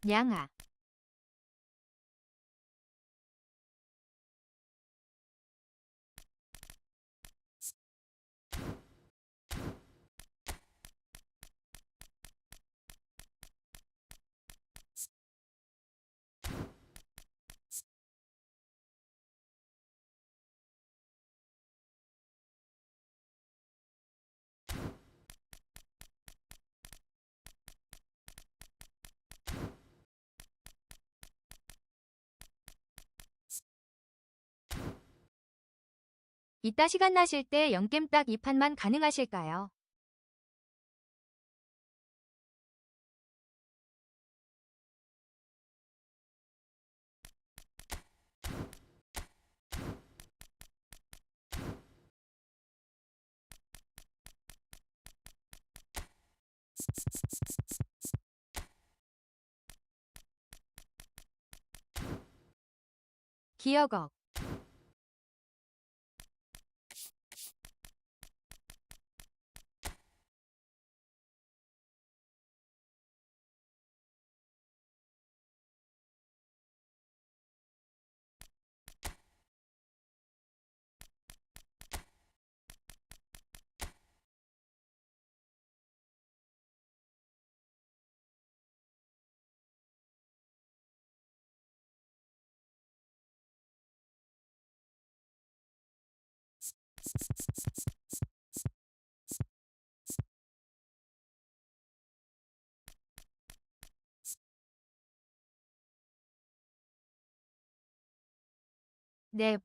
양아. 이따 시간 나실 때 0겜 딱 2판만 가능하실까요? 기억억. 넵.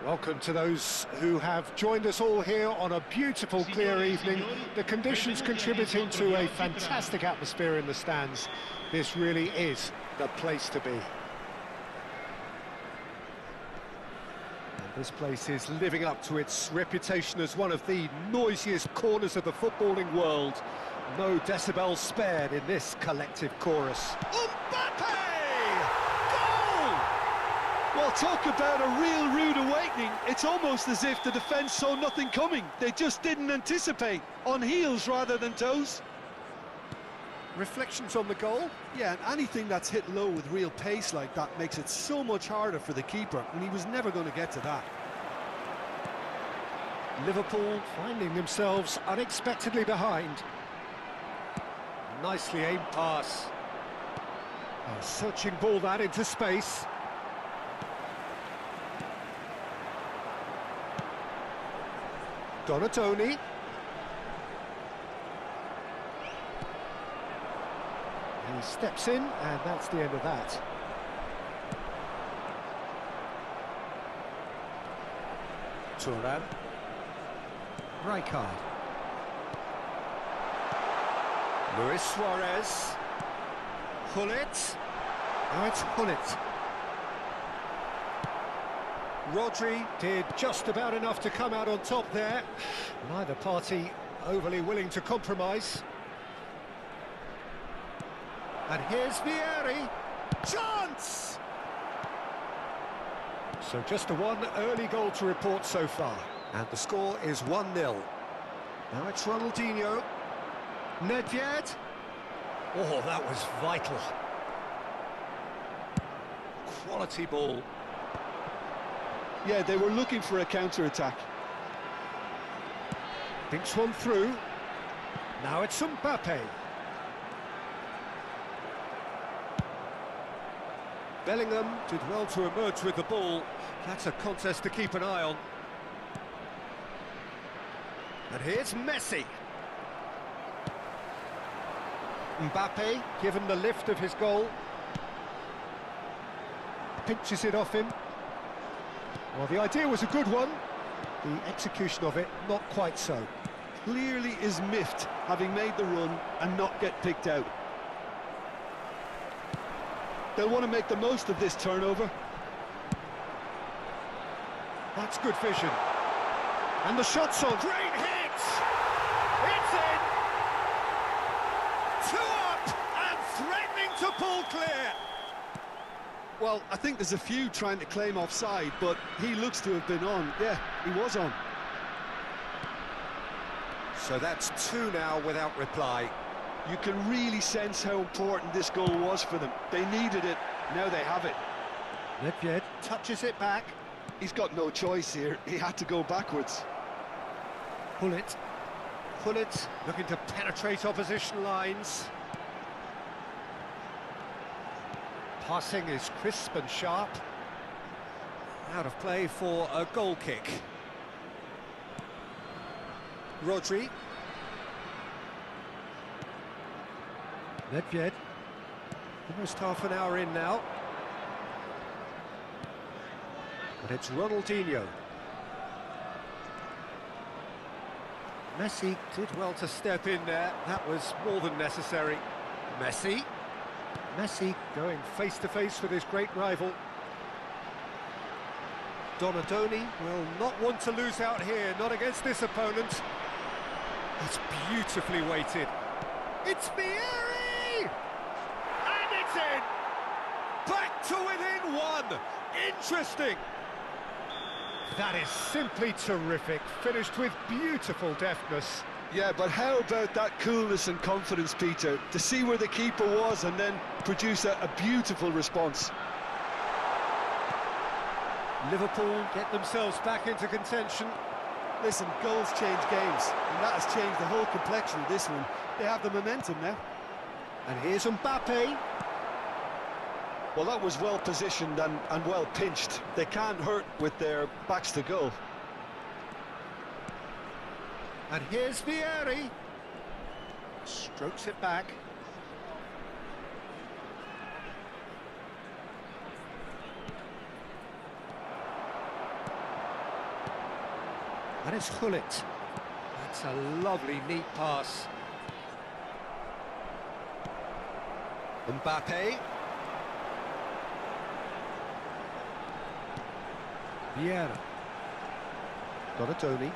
Welcome to those who have joined us all here on a beautiful, clear evening. The conditions contributing to a fantastic atmosphere in the stands. This really is the place to be. This place is living up to its reputation as one of the noisiest corners of the footballing world. No decibels spared in this collective chorus. Mbappe! Goal! Well, talk about a real rude awakening. It's almost as if the defence saw nothing coming. They just didn't anticipate. On heels rather than toes. Reflections on the goal? Yeah, and anything that's hit low with real pace like that makes it so much harder for the keeper, and he was never going to get to that. Liverpool finding themselves unexpectedly behind. Nicely aimed pass. A searching ball that into space. Donatoni. He steps in, and that's the end of that. Turan. Rijkaard. Luis Suarez. Hullet. Now it's Hullet. Rodri did just about enough to come out on top there. Neither party overly willing to compromise. And here's Vieri. Chance! So just a one early goal to report so far. And the score is 1-0. Now it's Ronaldinho. Nedved. Oh, that was vital. Quality ball. Yeah, they were looking for a counter-attack. Thinks one through. Now it's Mbappe. Bellingham did well to emerge with the ball. That's a contest to keep an eye on. And here's Messi. Mbappe, given the lift of his goal. Pinches it off him. Well, the idea was a good one. The execution of it, not quite so. Clearly is miffed, having made the run and not get picked out. They'll want to make the most of this turnover. That's good vision. And the shot's on. Great hit! It's in! 2 up and threatening to pull clear. Well, I think there's a few trying to claim offside, but he looks to have been on. Yeah, he was on. So that's 2 now without reply. You can really sense how important this goal was for them. They needed it, now they have it. Nedved touches it back. He's got no choice here, he had to go backwards. Hullet. Hullet looking to penetrate opposition lines. Passing is crisp and sharp. Out of play for a goal kick. Rodri. Nedved. Almost half an hour in now. But it's Ronaldinho. Messi did well to step in there. That was more than necessary. Messi. Messi going face-to-face with his great rival. Donatoni will not want to lose out here, not against this opponent. It's beautifully weighted. It's Vieri! And it's in! Back to within 1! Interesting! That is simply terrific, finished with beautiful deftness. Yeah, but how about that coolness and confidence, Peter, to see where the keeper was and then produce a beautiful response. Liverpool get themselves back into contention. Listen, goals change games, and that has changed the whole complexion of this one. They have the momentum now. And here's Mbappe. Well, that was well positioned and well pinched. They can't hurt with their backs to goal. And here's Vieri. Strokes it back. And it's Hullet. That's a lovely, neat pass. Mbappe. Vieira. Donatoni.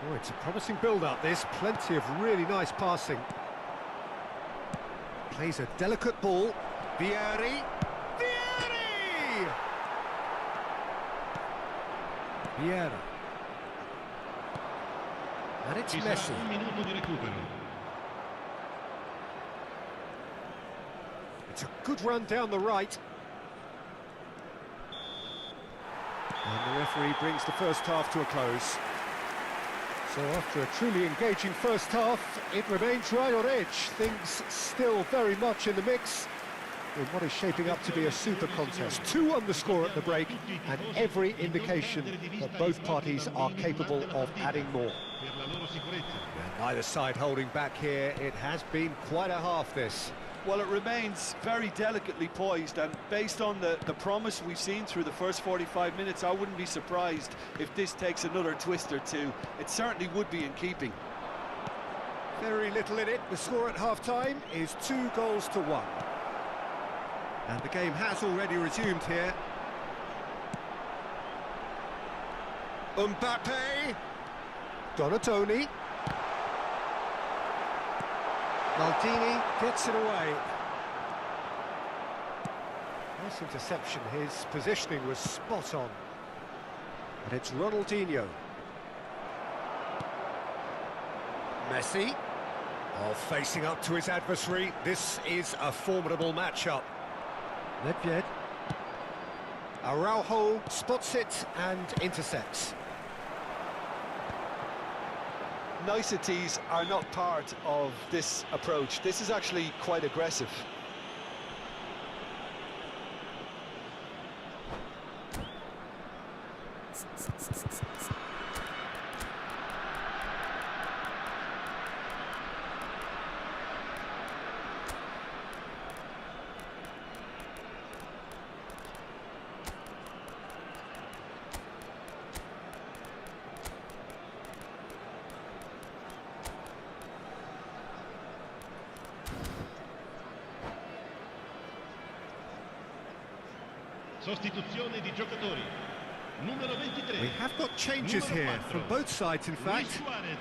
Oh, it's a promising build-up, this. Plenty of really nice passing. Plays a delicate ball. Vieri. Vieri! Vieira. And it's Messi. Un minuto di recupero. It's a good run down the right. And the referee brings the first half to a close. So after a truly engaging first half, it remains right on edge. Things still very much in the mix in what is shaping up to be a super contest. 2 on the score at the break, and every indication that both parties are capable of adding more. And neither side holding back here. It has been quite a half, this. Well, it remains very delicately poised, and based on the promise we've seen through the first 45 minutes, I wouldn't be surprised if this takes another twist or two. It certainly would be in keeping. Very little in it. The score at half-time is 2-1. And the game has already resumed here. Mbappe. Donatoni. Maldini gets it away. Nice interception. His positioning was spot on. And it's Ronaldinho. Messi. Oh, facing up to his adversary. This is a formidable matchup. Nedved. Araujo spots it and intercepts. Niceties are not part of this approach. This is actually quite aggressive. Sostituzione di giocatori. Numero 23. We have got changes Numero here 4. from both sides, in Luis fact. Suarez.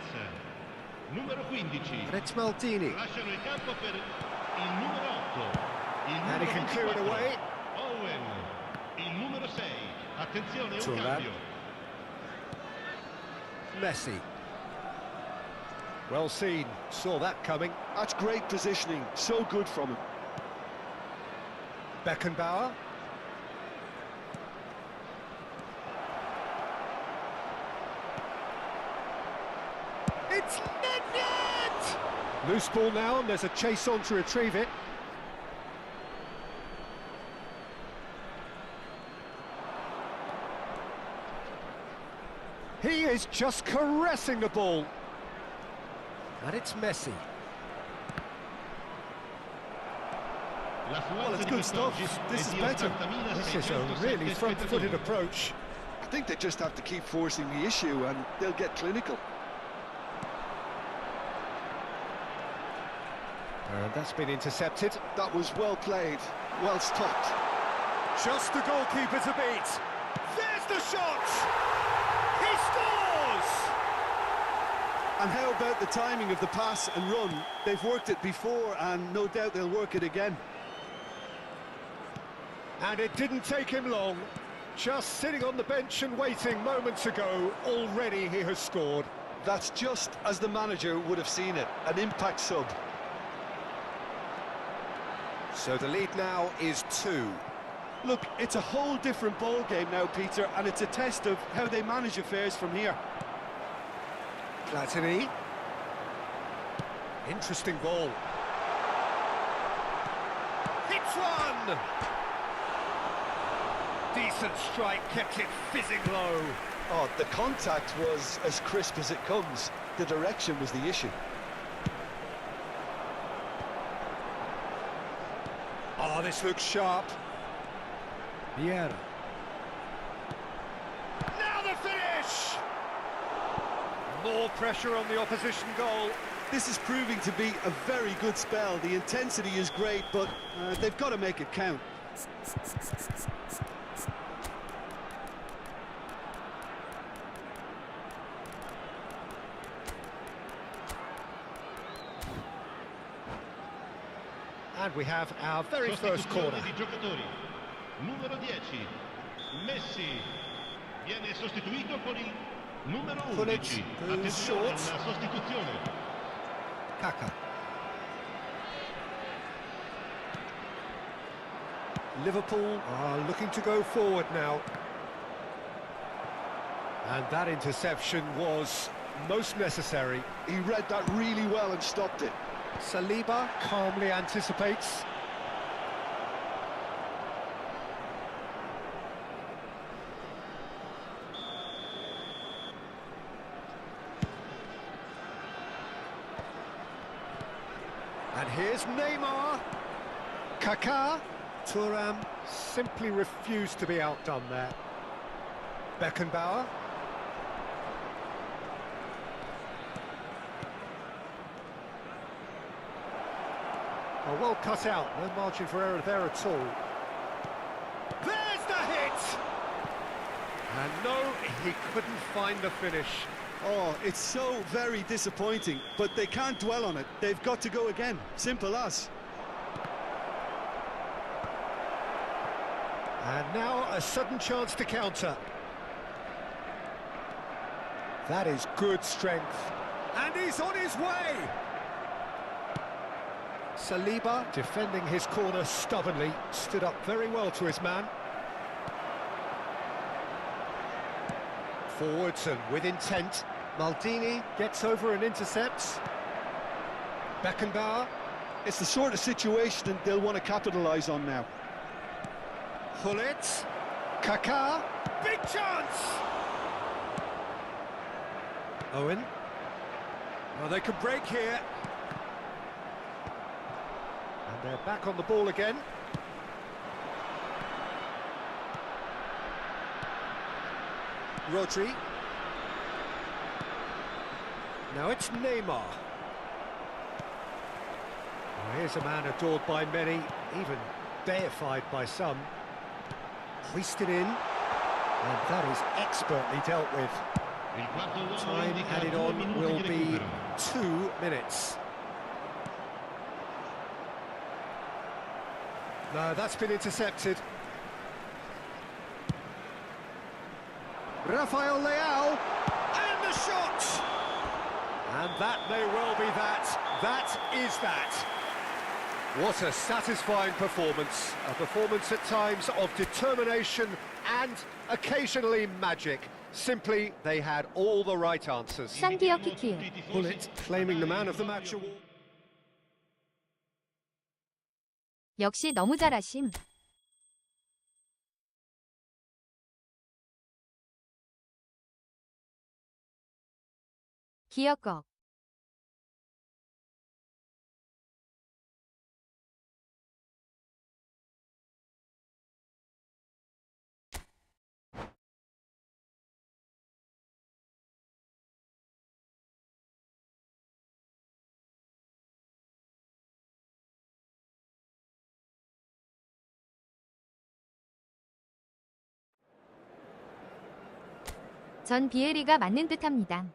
Numero 15. And it's Maldini. Lasciano il campo per il numero 8. Il And he numero can clear it 24. away. Owen. Il numero 6. Attenzione, un Thuram. cambio. Messi. Well seen. Saw that coming. That's great positioning. So good from him. Beckenbauer. It's Nedved! Loose ball now, and there's a chase on to retrieve it. He is just caressing the ball. And it's Messi. Well, it's good stuff. This is better. This is a really front-footed approach. I think they just have to keep forcing the issue and they'll get clinical. And that's been intercepted. That was well played, well stopped. Just the goalkeeper to beat. There's the shot! He scores! And how about the timing of the pass and run? They've worked it before and no doubt they'll work it again. And it didn't take him long. Just sitting on the bench and waiting moments ago, already he has scored. That's just as the manager would have seen it, an impact sub. So the lead now is 2. Look, it's a whole different ball game now, Peter, and it's a test of how they manage affairs from here. Platini. Interesting ball. Hits one! Decent strike, kept it fizzing low. Oh, the contact was as crisp as it comes. The direction was the issue. Oh, this looks sharp. Vieira. Now the finish! More pressure on the opposition goal. This is proving to be a very good spell. The intensity is great, but they've got to make it count. And we have our very first corner. Sostituzione di giocatori. Numero 10, Messi. Viene sostituito con il numero 11. Attenzione, una sostituzione. Kaka. Liverpool are looking to go forward now. And that interception was most necessary. He read that really well and stopped it. Saliba calmly anticipates. And here's Neymar. Kaká. Thuram simply refused to be outdone there. Beckenbauer. Oh, well cut out, no margin for error there at all. There's the hit! And no, he couldn't find the finish. Oh, it's so very disappointing, but they can't dwell on it. They've got to go again. Simple as. And now a sudden chance to counter. That is good strength. And he's on his way! Saliba, defending his corner stubbornly, stood up very well to his man. Forwards and with intent. Maldini gets over and intercepts. Beckenbauer. It's the sort of situation they'll want to capitalise on now. Hullet. Kaká. Big chance! Owen. Well, they could break here. And they're back on the ball again. Rodri. Now it's Neymar. Well, here's a man adored by many, even deified by some. Hoisted in, and that is expertly dealt with. Time added on will be 2 minutes. No, that's been intercepted. Rafael Leao, and the shot! And that may well be that. That is that. What a satisfying performance. A performance at times of determination and occasionally magic. Simply, they had all the right answers. 쌍기역 키키요. Hullet claiming the man of the match award. 역시 너무 잘하심. 기역거. 전 비에리가 맞는 듯합니다.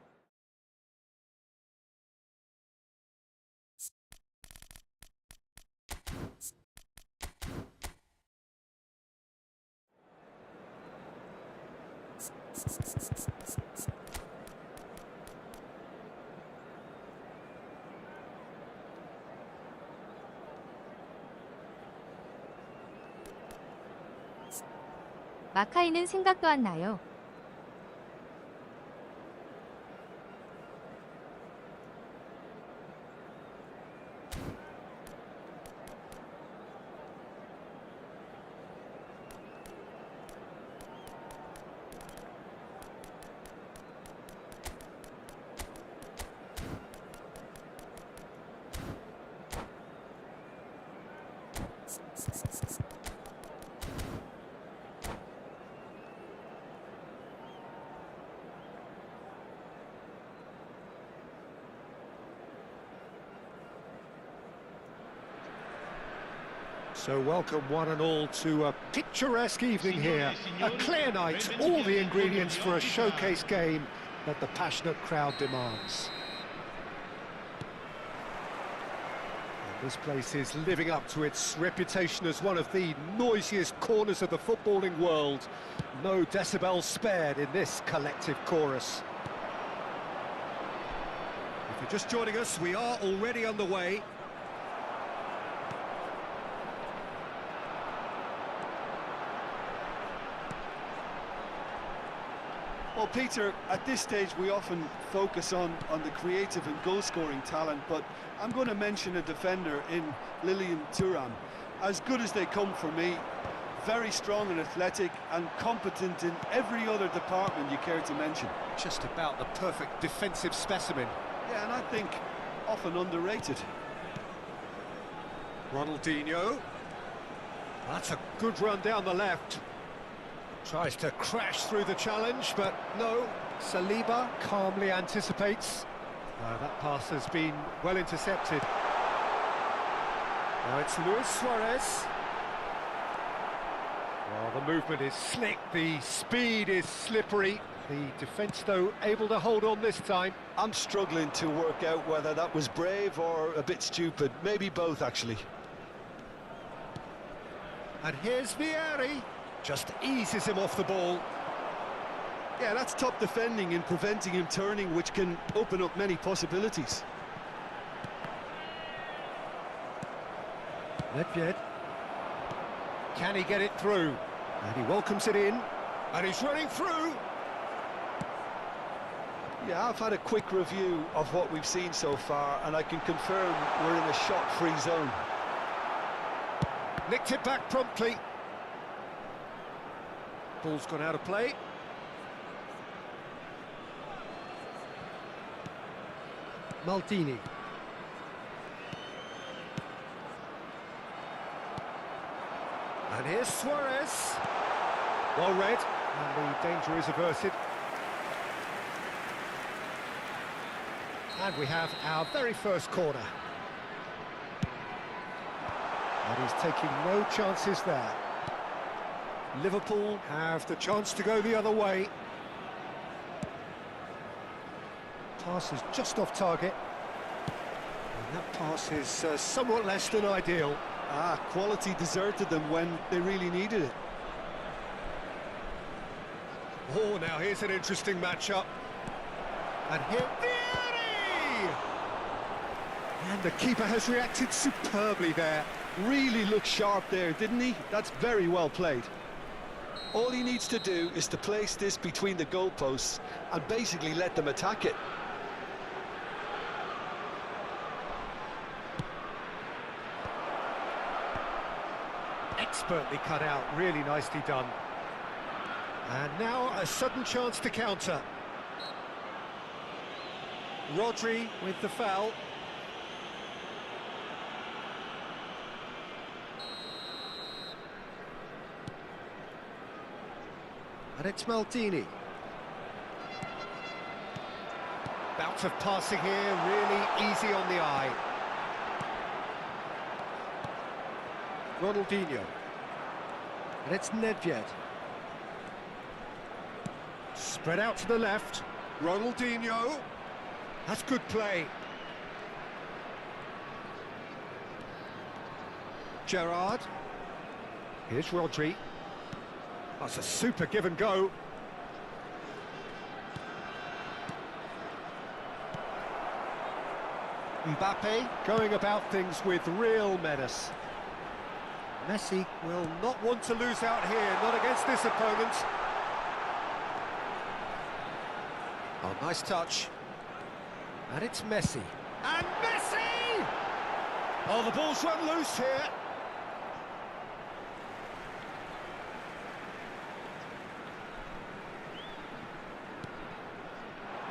마카이는 생각도 안 나요. So welcome one and all to a picturesque evening here. A clear night, all the ingredients for a showcase game that the passionate crowd demands. And This place is living up to its reputation as one of the noisiest corners of the footballing world. No decibels spared in this collective chorus. If you're just joining us, we are already underway. Well, Peter, at this stage we often focus on the creative and goal-scoring talent, but I'm going to mention a defender in Lilian Thuram. As good as they come for me, very strong and athletic and competent in every other department you care to mention. Just about the perfect defensive specimen. Yeah, and I think often underrated. Ronaldinho. That's a good run down the left. Tries to crash through the challenge, but no. Saliba calmly anticipates. That pass has been well intercepted. Now it's Luis Suarez. Well, the movement is slick, the speed is slippery. The defence, though, able to hold on this time. I'm struggling to work out whether that was brave or a bit stupid. Maybe both, actually. And here's Vieri. Just eases him off the ball. Yeah, that's top defending and preventing him turning, which can open up many possibilities. Nedved. Can he get it through? And he welcomes it in. And he's running through. Yeah, I've had a quick review of what we've seen so far, and I can confirm we're in a shot-free zone. Nicked it back promptly. Ball's gone out of play. Maldini. And here's Suarez. Well read, and the danger is averted. And we have our very first corner. And he's taking no chances there. Liverpool have the chance to go the other way. Pass is just off target. And that pass is somewhat less than ideal. Quality deserted them when they really needed it. Oh, now here's an interesting matchup. And here, Vieri! And the keeper has reacted superbly there. Really looked sharp there, didn't he? That's very well played. All he needs to do is to place this between the goalposts and basically let them attack it. Expertly cut out, really nicely done. And now a sudden chance to counter. Rodri with the foul. And it's Maldini. Bout of passing here, really easy on the eye. Ronaldinho. And it's Nedved. Spread out to the left. Ronaldinho. That's good play. Gerrard. Here's Rodri. That's a super give and go. Mbappe going about things with real menace. Messi will not want to lose out here, not against this opponent. Oh, nice touch. And it's Messi. And Messi! Oh, the ball's run loose here.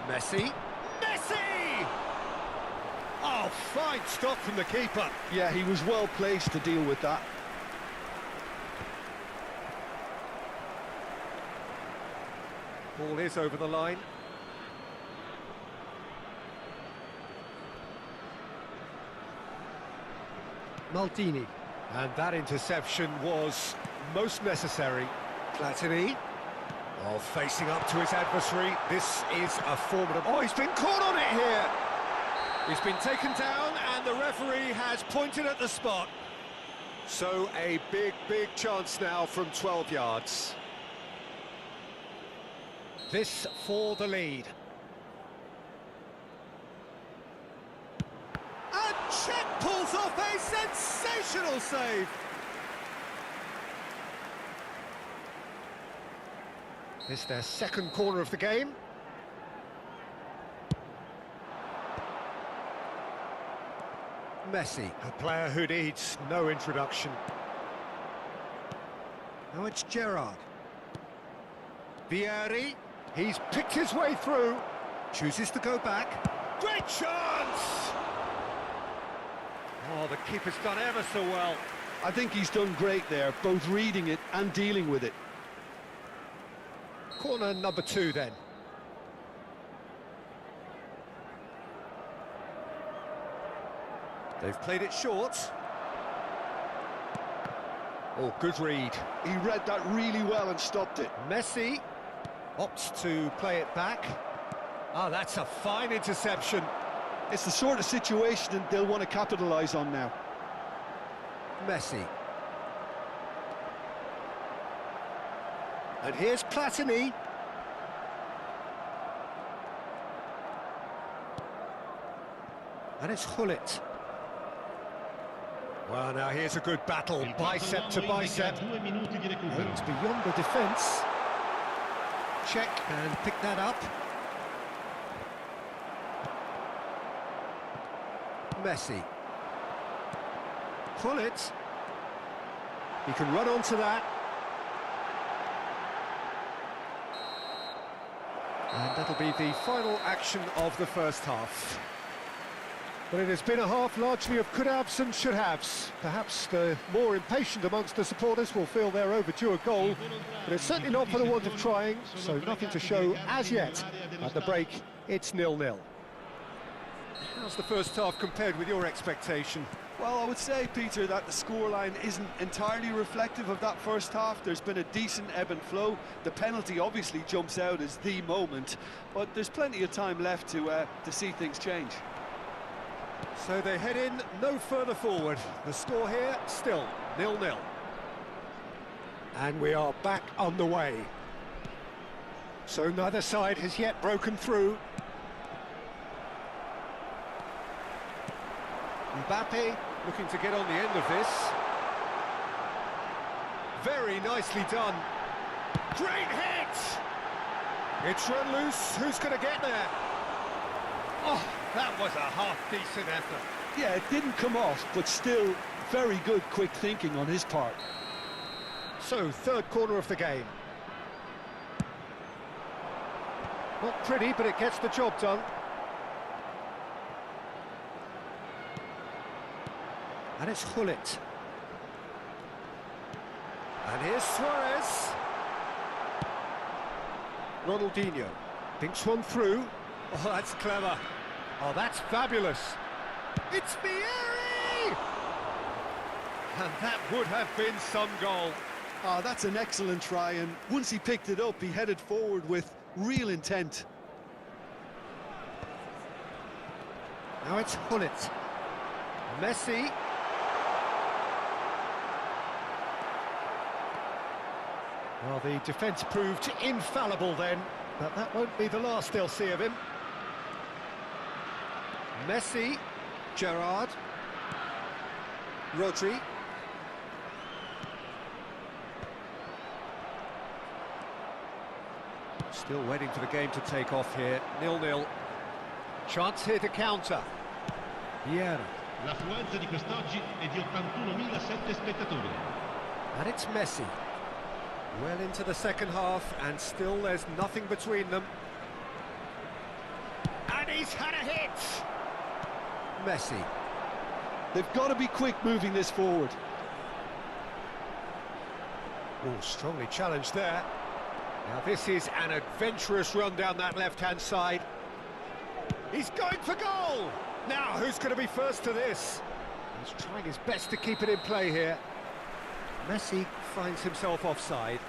Messi. Messi! Oh, fine stop from the keeper. Yeah, he was well placed to deal with that. Ball is over the line. Maldini. And that interception was most necessary. Platini. Oh, facing up to his adversary. This is a formidable... Oh, he's been caught on it here! He's been taken down, and And the referee has pointed at the spot. So a big chance now from 12 yards. This for the lead. And Czech pulls off a sensational save. This their second corner of the game. Messi, a player who needs no introduction. Now it's Gerrard. Vieri, he's picked his way through, chooses to go back. Great chance! Oh, the keeper's done ever so well. I think he's done great there, both reading it and dealing with it. Corner number 2 then. They've played it short. Oh, good read. He read that really well and stopped it. Messi opts to play it back. Ah, that's a fine interception. It's the sort of situation they'll want to capitalise on now. Messi. And here's Platini. And it's Hullet. Well, now here's a good battle, bicep to bicep. Aims beyond the defence. Check and pick that up. Messi. Hullet. He can run onto that. And that'll be the final action of the first half. But it has been a half largely of could-haves and should-haves. Perhaps the more impatient amongst the supporters will feel they're overdue a goal, but it's certainly not for the want of trying, so nothing to show as yet. At the break, it's 0-0. How's the first half compared with your expectation? Well, I would say, Peter, that the scoreline isn't entirely reflective of that first half. There's been a decent ebb and flow. The penalty obviously jumps out as the moment, but there's plenty of time left to see things change. So they head in no further forward. The score here, still 0-0. And we are back on the way. So neither side has yet broken through. Mbappe looking to get on the end of this. Very nicely done. Great hit! It's run loose. Who's going to get there? Oh, that was a half-decent effort. Yeah, it didn't come off, but still very good quick thinking on his part. So, third corner of the game. Not pretty, but it gets the job done. And it's Hullet. And here's Suarez. Ronaldinho thinks one through. Oh, that's clever. Oh, that's fabulous. It's Vieri! And that would have been some goal. Ah, that's an excellent try, and once he picked it up, he headed forward with real intent. Now it's Hullet. Messi. Well, the defence proved infallible then, but that won't be the last they'll see of him. Messi, Gerrard, Rodri. Still waiting for the game to take off here, 0-0. Chance here to counter. Vieira. L'affluenza di quest'oggi è di 81.007 spettatori. And it's Messi. Well into the second half, and still there's nothing between them. And he's had a hit! Messi. They've got to be quick moving this forward. Oh, strongly challenged there. Now this is an adventurous run down that left-hand side. He's going for goal! Now, who's going to be first to this? He's trying his best to keep it in play here. Messi finds himself offside.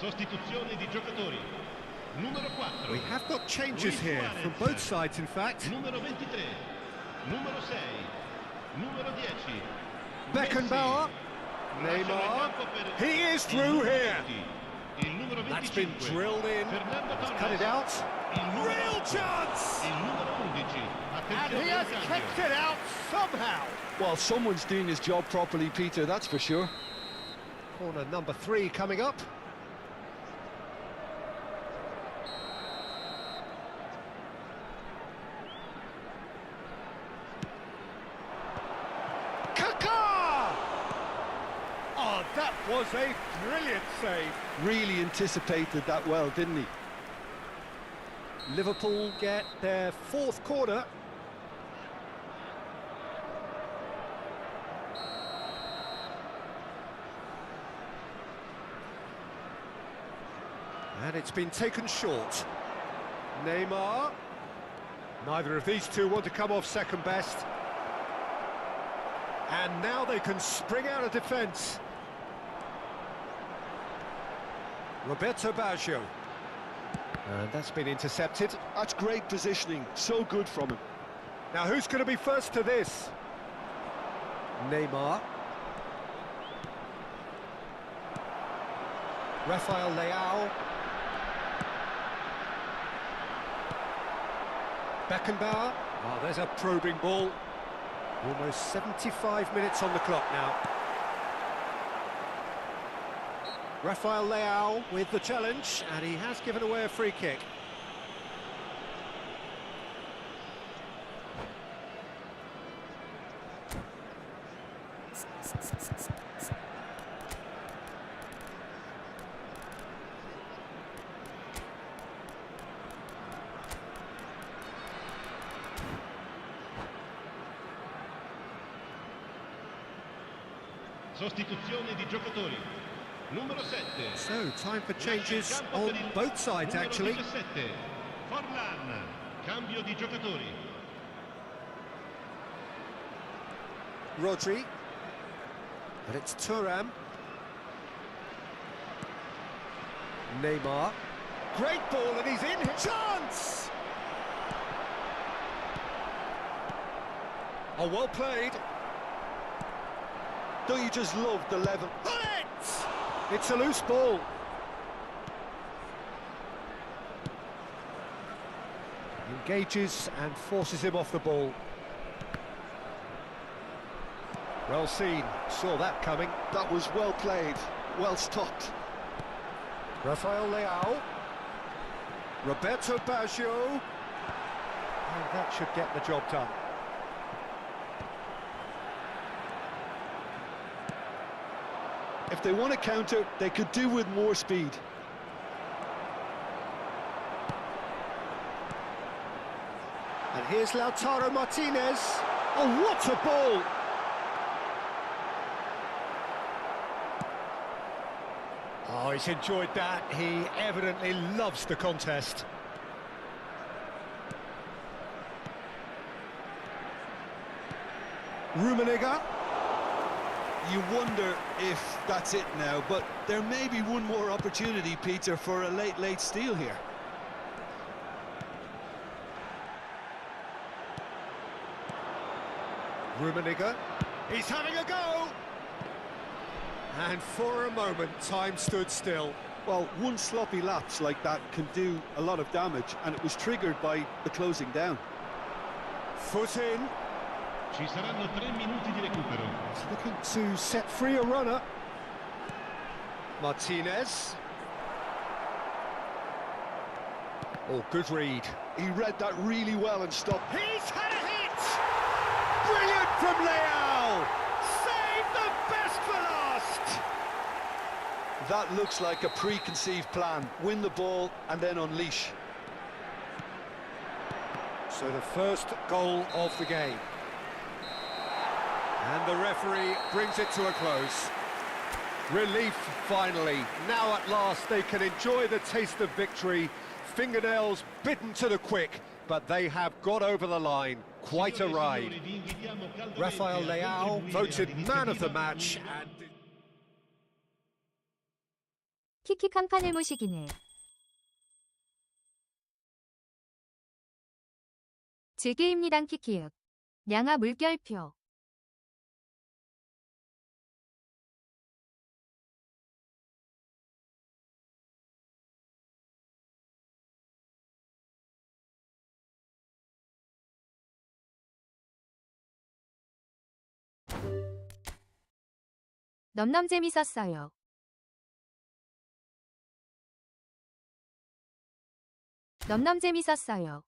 Sostituzione di giocatori. Numero 4. We have got changes here from both sides, in fact. Numero 23. Numero 6. Numero 10. Beckenbauer. Neymar. He is through here. Il numero 25. That's been drilled in. He's cut it out. Real chance! Il numero 11. And he has kept it out somehow. Well, someone's doing his job properly, Peter, that's for sure. Corner number 3 coming up. Oh, that was a brilliant save. Really anticipated that well, didn't he? Liverpool get their 4th corner. And it's been taken short. Neymar. Neither of these two want to come off second best. And now they can spring out of defence. Roberto Baggio. And that's been intercepted. That's great positioning, so good from him. Now who's going to be first to this? Neymar. Rafael Leao. Beckenbauer. Oh, there's a probing ball. Almost 75 minutes on the clock now. Rafael Leao with the challenge, and he has given away a free kick. Sostituzione di giocatori. Numero 7. So, time for changes on both sides, actually. Numero 17. Forlan. Cambio di giocatori. Rodri. And it's Thuram. Neymar. Great ball, and he's in. Chance! Oh, well played. Don't you just love the level? It's a loose ball. Engages and forces him off the ball. Well seen, saw that coming. That was well played, well stopped. Rafael Leao. Roberto Baggio. And that should get the job done. If they want to counter, they could do with more speed. And here's Lautaro Martinez. Oh, what a ball! Oh, he's enjoyed that. He evidently loves the contest. Rummenigge. You wonder if that's it now, but there may be one more opportunity, Peter, for a late steal here. Rummenigge. He's having a go! And for a moment, time stood still. Well, one sloppy lapse like that can do a lot of damage, and it was triggered by the closing down. Foot in. Ci saranno 3 minuti di recupero. He's looking to set free a runner. Martinez. Oh, good read. He read that really well and stopped. He's had a hit! Brilliant from Leao! Save the best for last! That looks like a preconceived plan. Win the ball and then unleash. So the first goal of the game. And the referee brings it to a close. Relief, finally. Now at last they can enjoy the taste of victory. Fingernails bitten to the quick, but they have got over the line. Quite a ride. Rafael Leao voted man of the match. And 키키 칸칸을 모시기네. 즐게입니당 키키윽. 양아 물결표. 넘넘 재밌었어요. 넘넘 재밌었어요.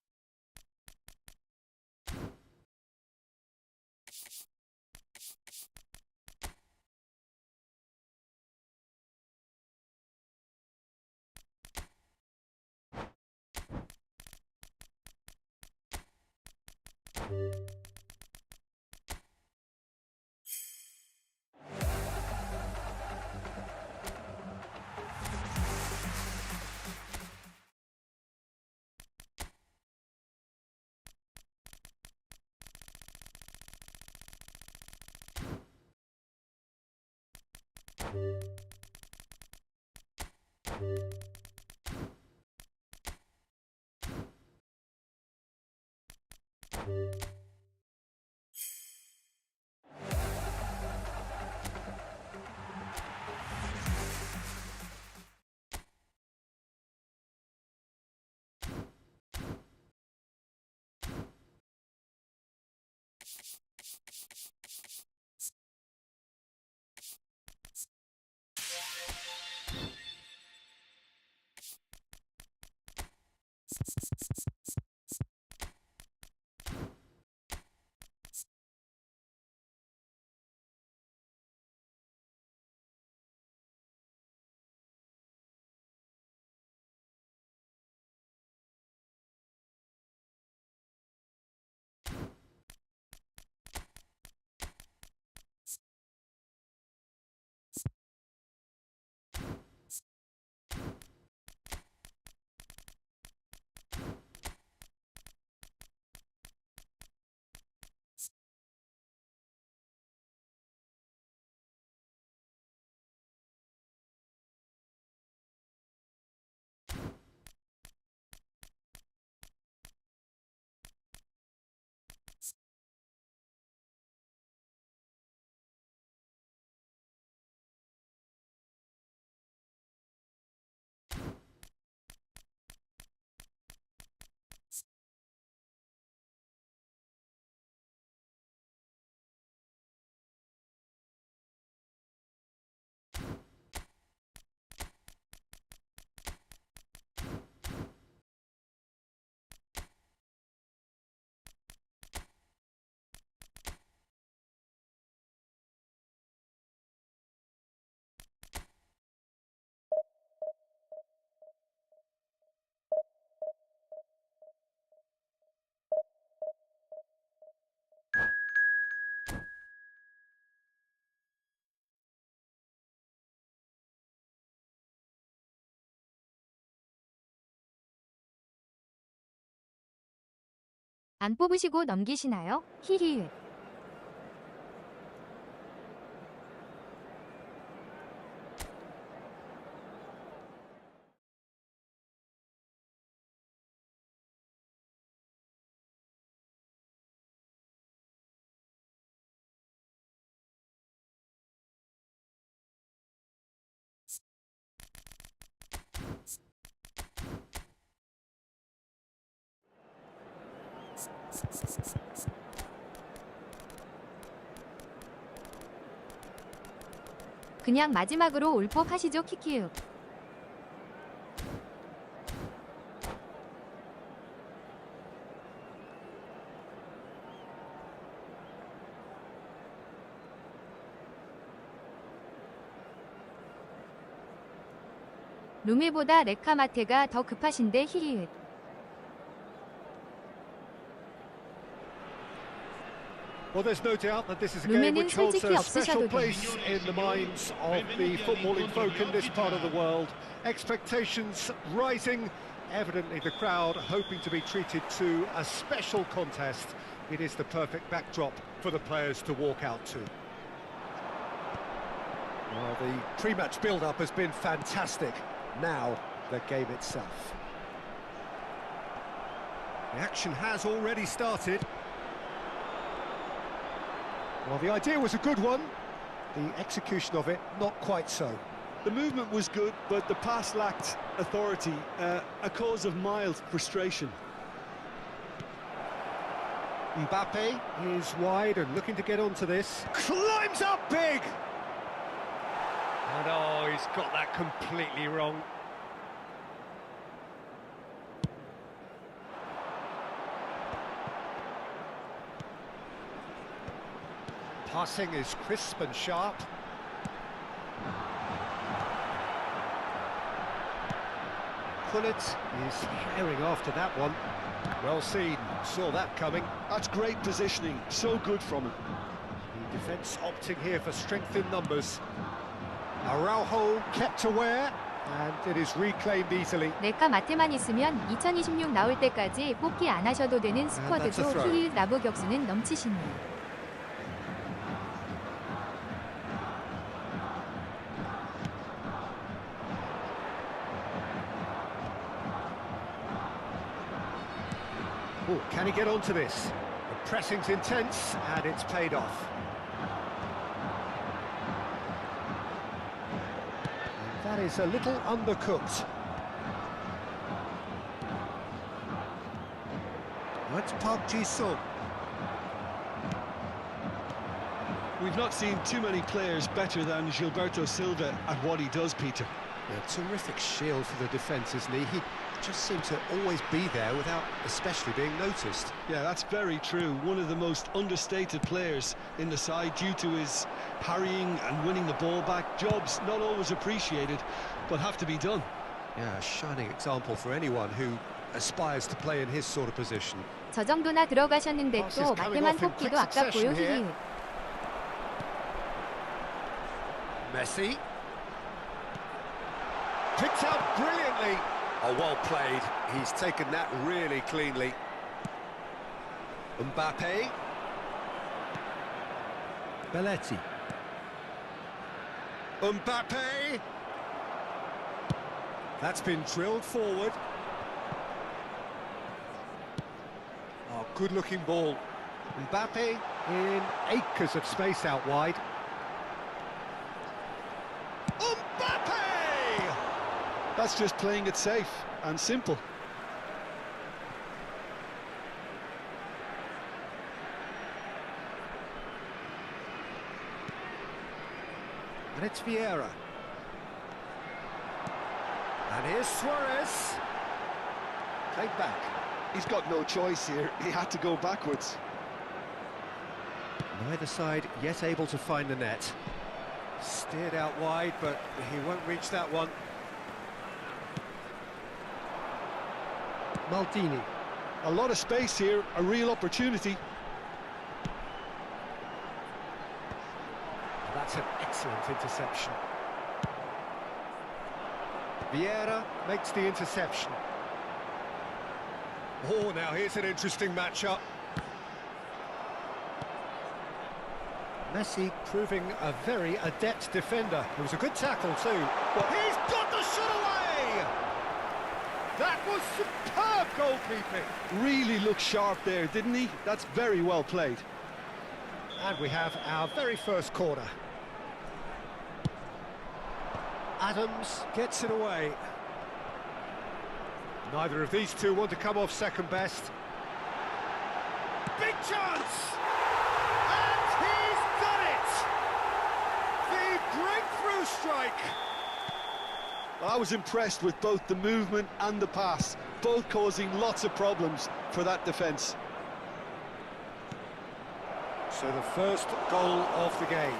안 뽑으시고 넘기시나요? 히히윽. 그냥 마지막으로 올법 하시죠 키키윽. 루메보다 레카마테가 더 급하신데 히히윽. Well, there's no doubt that this is a game 루메는 which holds 솔직히 a special 없으셔도 place in the minds of the footballing folk in this part of the world. Expectations rising, evidently the crowd hoping to be treated to a special contest. It is the perfect backdrop for the players to walk out to. Well, the pre-match build-up has been fantastic. Now, the game itself. The action has already started. Well, the idea was a good one. The execution of it, not quite so. The movement was good, but the pass lacked authority, a cause of mild frustration. Mbappe is wide and looking to get onto this. Climbs up big! And oh, he's got that completely wrong. Passing is crisp and sharp. Pullet is herring after that one. Well seen, saw that coming. That's great positioning, so good from him. The defence opting here for strength in numbers. Araujo kept aware, and it is reclaimed easily. 내가 마트만 있으면 2026 나올 때까지 뽑기 안 하셔도 되는 스쿼드도 힐 라브 격수는 넘치시네요. Oh, can he get onto this? The pressing's intense, and it's paid off. And that is a little undercooked. That's Park Ji-sung. We've not seen too many players better than Gilberto Silva at what he does, Peter. A terrific shield for the defence, isn't he? He just seems to always be there without especially being noticed. Yeah, that's very true. One of the most understated players in the side due to his harrying and winning the ball back. Jobs not always appreciated, but have to be done. Yeah, a shining example for anyone who aspires to play in his sort of position. 저 정도나 들어가셨는데 또 마트만 뽑기도 아깝고요. 히히. Messi. Picked out brilliantly. Oh, well played. He's taken that really cleanly. Mbappe. Belletti. Mbappe. That's been drilled forward. Oh, good-looking ball. Mbappe in acres of space out wide. Mbappe! That's just playing it safe and simple. And it's Vieira. And here's Suarez. Take back. He's got no choice here. He had to go backwards. Neither side yet able to find the net. Steered out wide, but he won't reach that one. Maldini. A lot of space here, a real opportunity. That's an excellent interception. Vieira makes the interception. Oh, now here's an interesting matchup. Messi proving a very adept defender. It was a good tackle too. But he's got the shot away! That was superb goalkeeping. Really looked sharp there, didn't he? That's very well played. And we have our very first corner. Adams gets it away. Neither of these two want to come off second best. Big chance! And he's done it! The breakthrough strike! I was impressed with both the movement and the pass, both causing lots of problems for that defence. So the first goal of the game.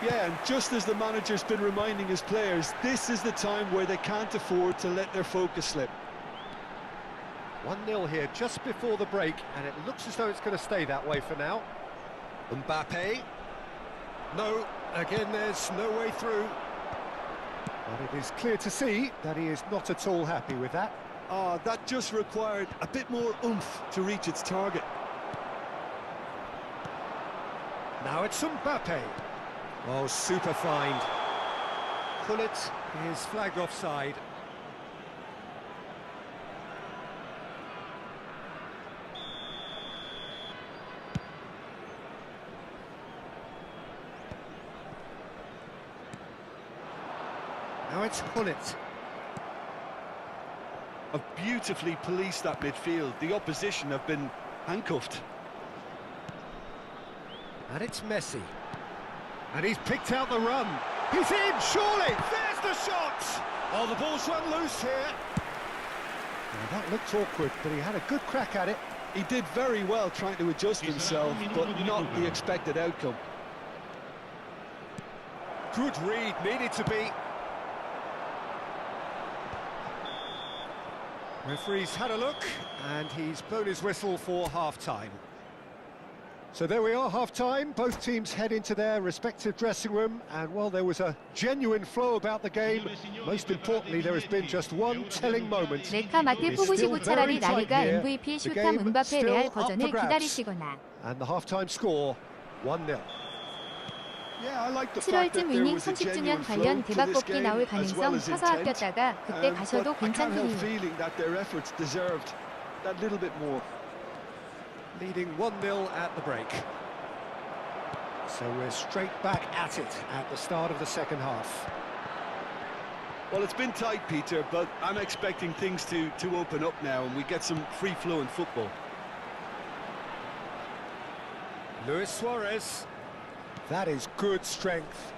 Yeah, and just as the manager's been reminding his players, this is the time where they can't afford to let their focus slip. 1-0 here just before the break, and it looks as though it's going to stay that way for now. Mbappe. No, again there's no way through. But it is clear to see that he is not at all happy with that. That just required a bit more oomph to reach its target. Now it's Mbappe. Oh, super find. Gullit is flagged offside. Now it's Gullit. Have beautifully policed that midfield. The opposition have been handcuffed. And it's Messi. And he's picked out the run. He's in, surely! There's the shot! Oh, the ball's run loose here. Well, that looked awkward, but he had a good crack at it. He did very well trying to adjust himself, but not the expected outcome. Good read, needed to be. Referee's had a look, and he's blown his whistle for half-time. So there we are, half-time. Both teams head into their respective dressing room, and while there was a genuine flow about the game, most importantly, there has been just one telling moment. 레카마트 뽑으시고 차라리 라리가 MVP 슈탐 은바페 레알 버전을 기다리시거나. And the half-time score, 1-0. 7월쯤 위닝 30주년 관련 대박 뽑기 나올 가능성 서서 아꼈다가 그때 가셔도 괜찮군요. Leading 1-0 at the break. So we're straight back at it at the start of the second half. Well, it's been tight, Peter, but I'm expecting things to open up now and we get some free-flowing football. Luis Suarez. That is good strength.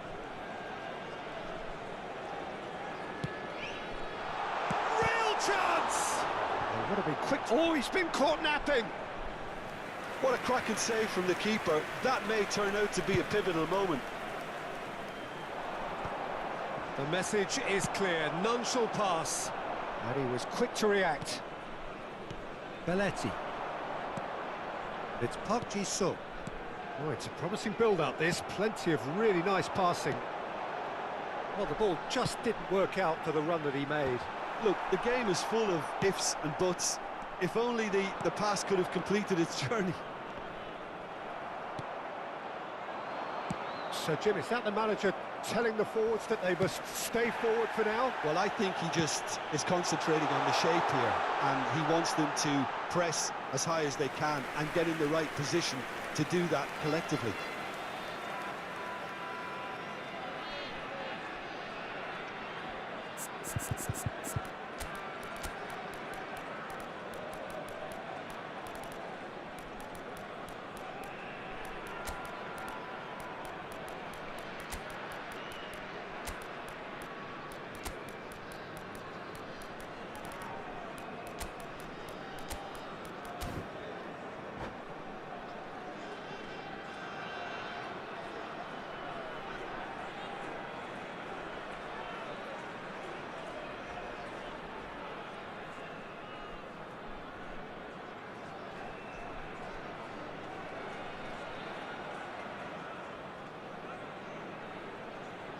Real chance! Oh, what a big quick... Oh, he's been caught napping! What a cracking save from the keeper. That may turn out to be a pivotal moment. The message is clear, none shall pass. And he was quick to react. Belletti. It's Park Ji-sung. Oh, it's a promising build-up, this. Plenty of really nice passing. Well, the ball just didn't work out for the run that he made. Look, the game is full of ifs and buts. If only the pass could have completed its journey. So, Jim, is that the manager telling the forwards that they must stay forward for now? Well, I think he just is concentrating on the shape here, and he wants them to press as high as they can and get in the right position to do that collectively.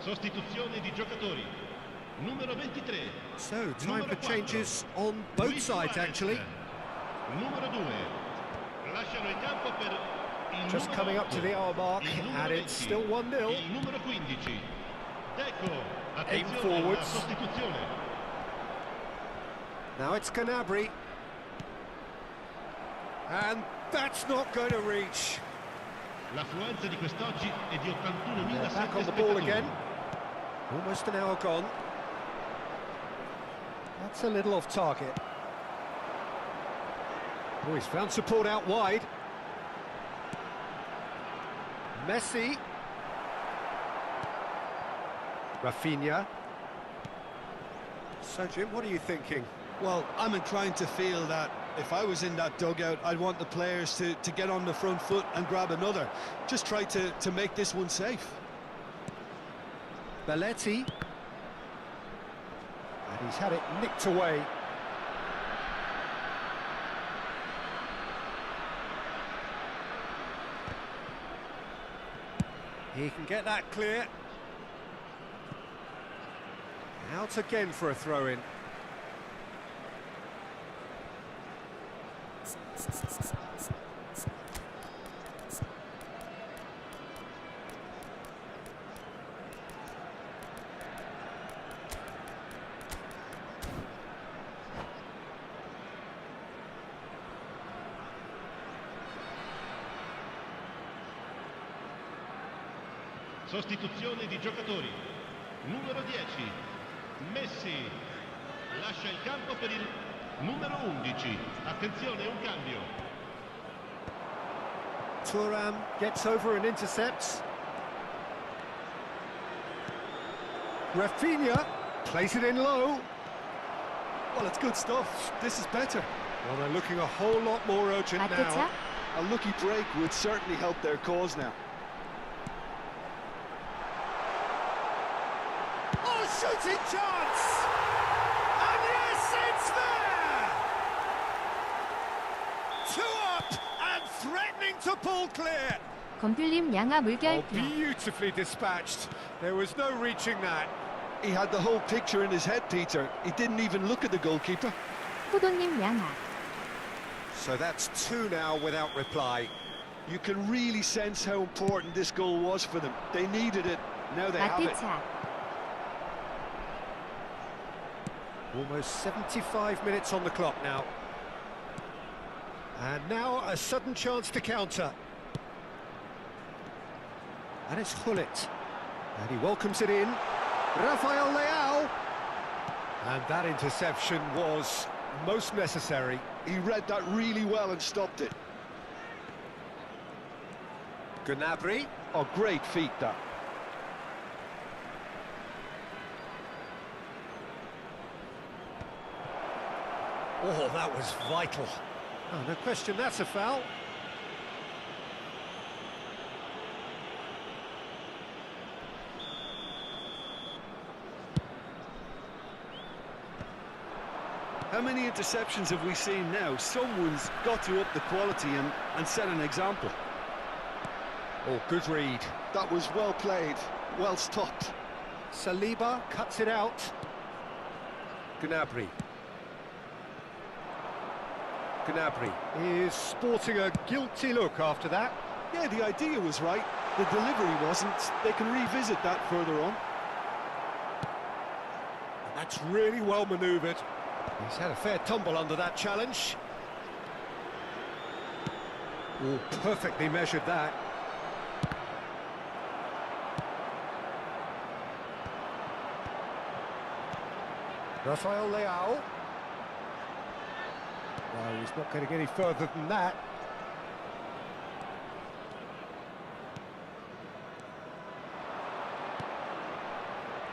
Sostituzione di giocatori. Numero 23. So, time for changes on both sides, actually. Numero 2. Lasciano il campo per il Just coming up to the hour mark, and it's still 1-0. Il numero 15. Deco. Aim Attenzione alla forwards. sostituzione. Now it's Gnabry. And that's not going to reach. L'affluenza di quest'oggi è di 81.000 Back on the ball again. Almost an hour gone. That's a little off target. Oh, he's found support out wide. Messi. Rafinha. So, Jim, what are you thinking? Well, I'm inclined to feel that if I was in that dugout, I'd want the players to get on the front foot and grab another. Just try to make this one safe. Belletti. And he's had it nicked away. He can get that clear. Out again for a throw-in. Sostituzione di giocatori. Numero 10, Messi. Lascia il campo per il numero 11. Attenzione, un cambio. Thuram gets over and intercepts. Rafinha plays it in low. Well, it's good stuff. This is better. Well, they're looking a whole lot more urgent 마트차 now. A lucky break would certainly help their cause now. Oh, shooting chance! And yes, it's there! Two up and threatening to pull clear. 검필님 양아 Oh, 물결표 beautifully dispatched. There was no reaching that. He had the whole picture in his head, Peter. He didn't even look at the goalkeeper. 호도님 양아 So that's two now without reply. You can really sense how important this goal was for them. They needed it. Now they have it. 마트차 Almost 75 minutes on the clock now. And now a sudden chance to counter. And it's Hullet. And he welcomes it in. Rafael Leao. And that interception was most necessary. He read that really well and stopped it. Gnabry. Oh, great feat, that. Oh, that was vital. Oh, no question, that's a foul. How many interceptions have we seen now? Someone's got to up the quality and set an example. Oh, good read. That was well played, well stopped. Saliba cuts it out. Gnabry. Gnabry is sporting a guilty look after that. Yeah, the idea was right. The delivery wasn't. They can revisit that further on. And that's really well manoeuvred. He's had a fair tumble under that challenge. Oh, perfectly measured that. Rafael Leao. No, he's not getting any further than that.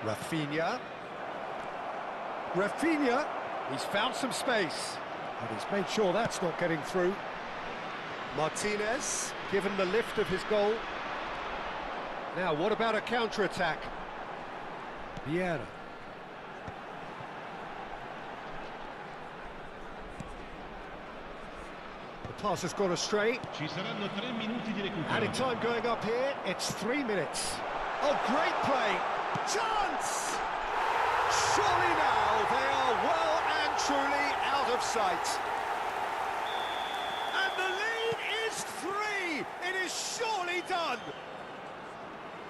Rafinha. Rafinha. He's found some space. And he's made sure that's not getting through. Martinez, given the lift of his goal. Now, what about a counter-attack? Vieira. The pass has gone astray. Ci saranno 3 minuti di Added recupero. time going up here, it's 3 minutes. Oh, great play! Chance! Surely now they are well and truly out of sight. And the lead is 3! It is surely done!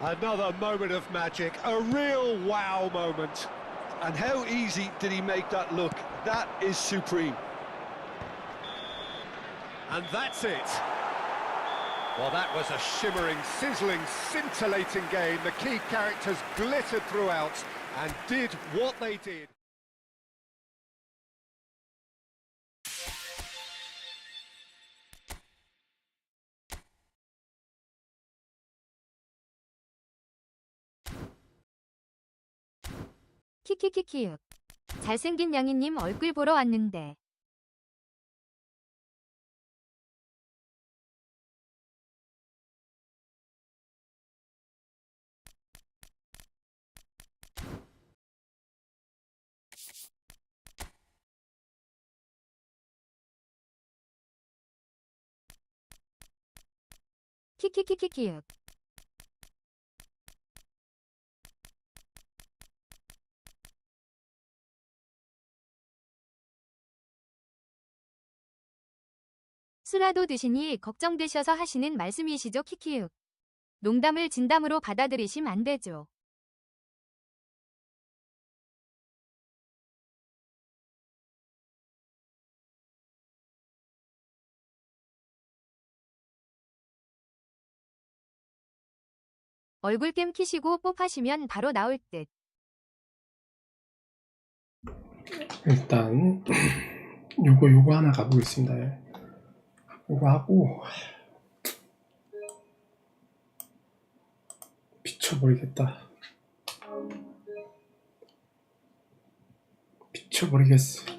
Another moment of magic, a real wow moment. And how easy did he make that look? That is supreme. And that's it. Well, that was a shimmering, sizzling, scintillating game. The key characters glittered throughout and did what they did. 키키키키윽 잘생긴 양이님 얼굴 보러 왔는데 키키키키키윽 술라도 드시니 걱정되셔서 하시는 말씀이시죠 키키윽 농담을 진담으로 받아들이심 안 되죠. 얼굴캠 키시고 뽀하시면 바로 나올 듯. 일단 요거 하나 가보겠습니다. 예. 요거 하고 미쳐버리겠다. 미쳐버리겠어.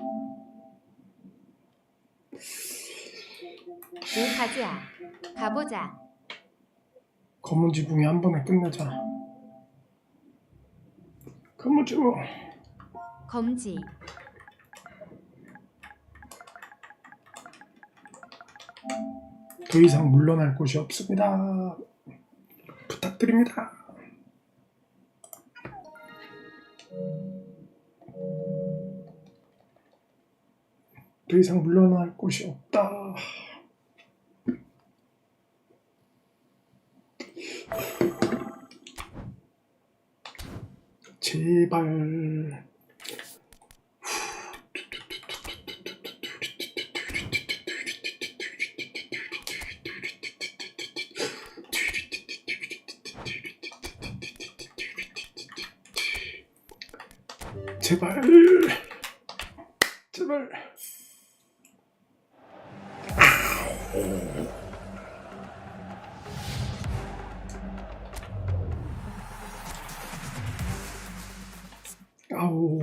오 가즈아. 가보자. 검은 지붕이 한 번에 끝내자. 검은 지붕. 검지. 더 이상 물러날 곳이 없습니다. 부탁드립니다. 더 이상 물러날 곳이 없다. 제발. 제발. 제발. 아우.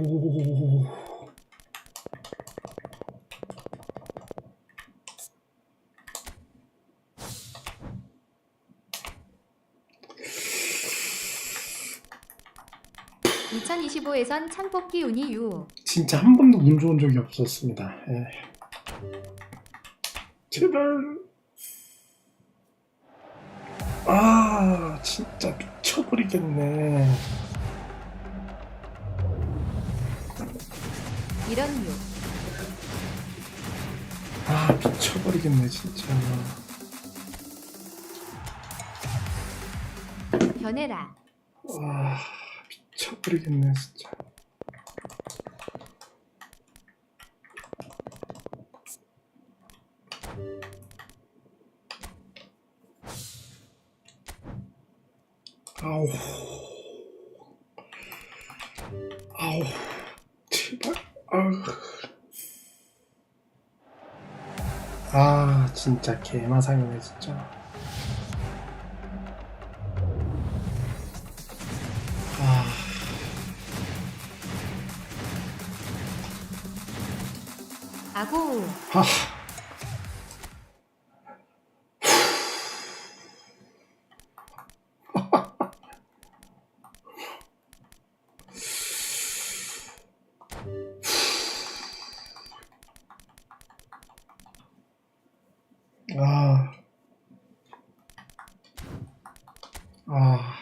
(2025에선) 창뽑기 운이 유. 진짜 한 번도 운 좋은 적이 없었습니다. 예. 제발. 아, 진짜 미쳐버리겠네. 이런 유. 아, 미쳐버리겠네, 진짜. 변해라. 아, 미쳐버리겠네, 진짜. 아우. 아우. 제발. 아우. 아, 진짜 개마상이네, 진짜. 아. 아고. 아. 아. 아.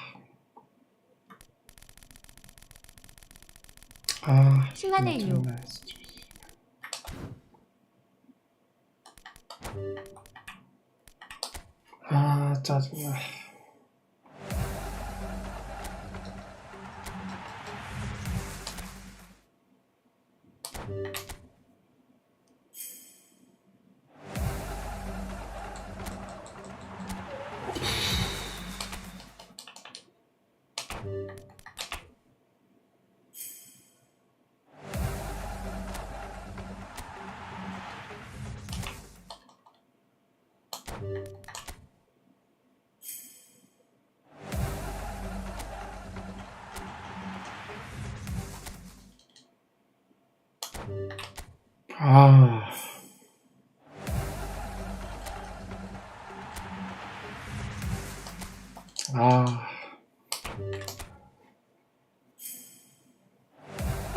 아. 시간의 유. 정말 진짜. 아, 짜증나. 아. 아.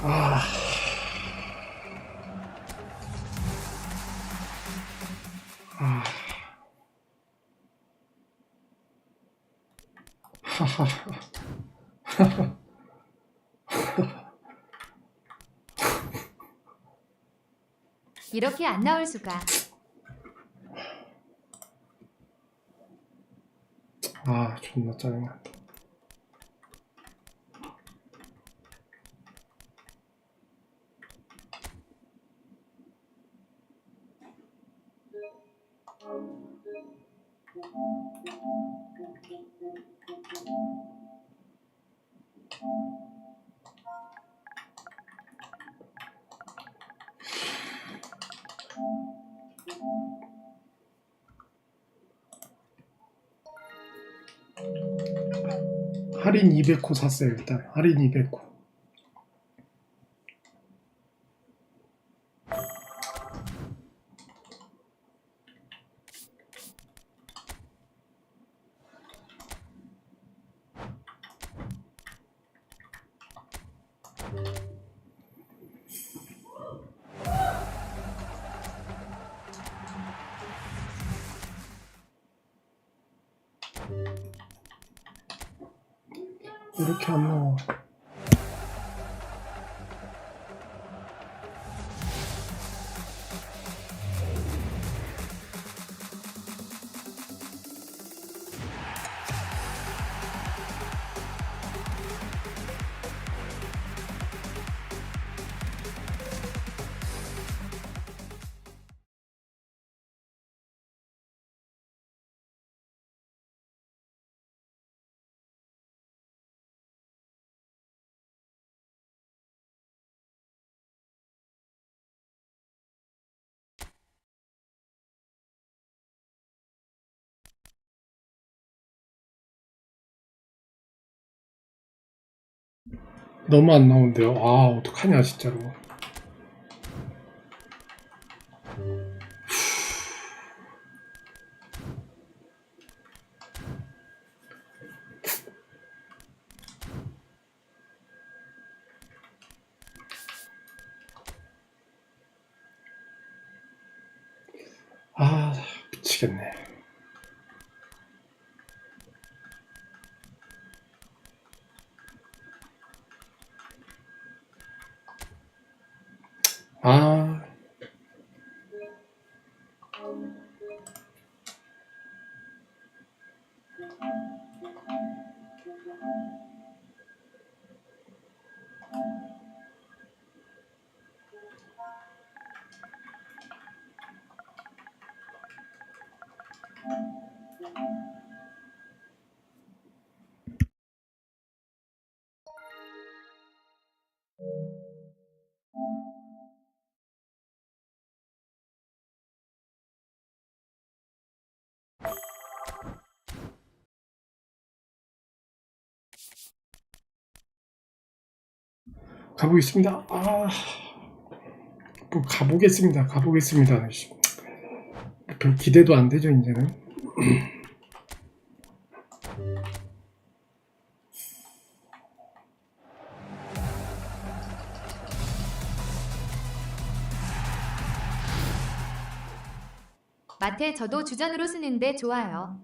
아. 아. 하하하. 이렇게 안 나올 수가. 아, 존나 짜증나. 할인 200호 샀어요. 일단 할인 200호. 이렇게 안 나와. 너무 안 나오는데요. 아, 어떡하냐 진짜로. 아, 미치겠네. 아, 가보겠습니다. 아, 뭐 가보겠습니다. 가보겠습니다. 별 기대도 안 되죠 이제는. 마테 저도 주전으로 쓰는데 좋아요.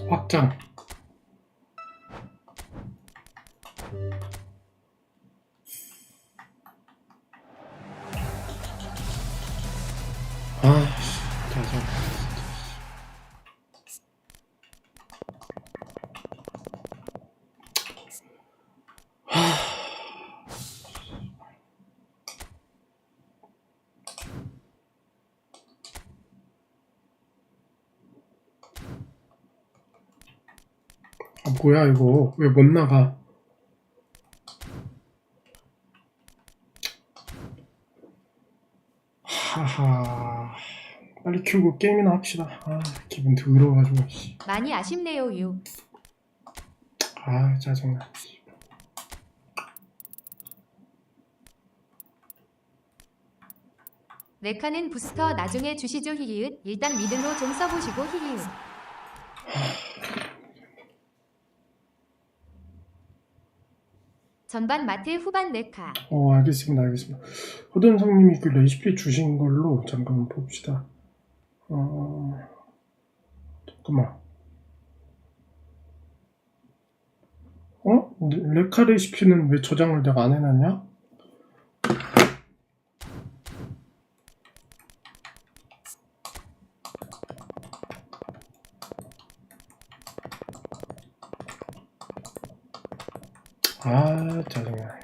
확장. 아, 짜증. 아, 뭐야 이거 왜 못 나가? 하하, 빨리 키우고 게임이나 합시다. 아, 기분 더러워가지고. 많이 아쉽네요 유. 아, 짜증나. 레카는 부스터 나중에 주시죠 히히읒. 일단 미들로 좀 써보시고 히히읒. 전반 마테 후반 레카. 알겠습니다. 알겠습니다. 허든성님이 그 레시피 주신 걸로 잠깐만 봅시다. 잠깐만. 레카 레시피는 왜 저장을 내가 안 해놨냐? 아, 짜증나.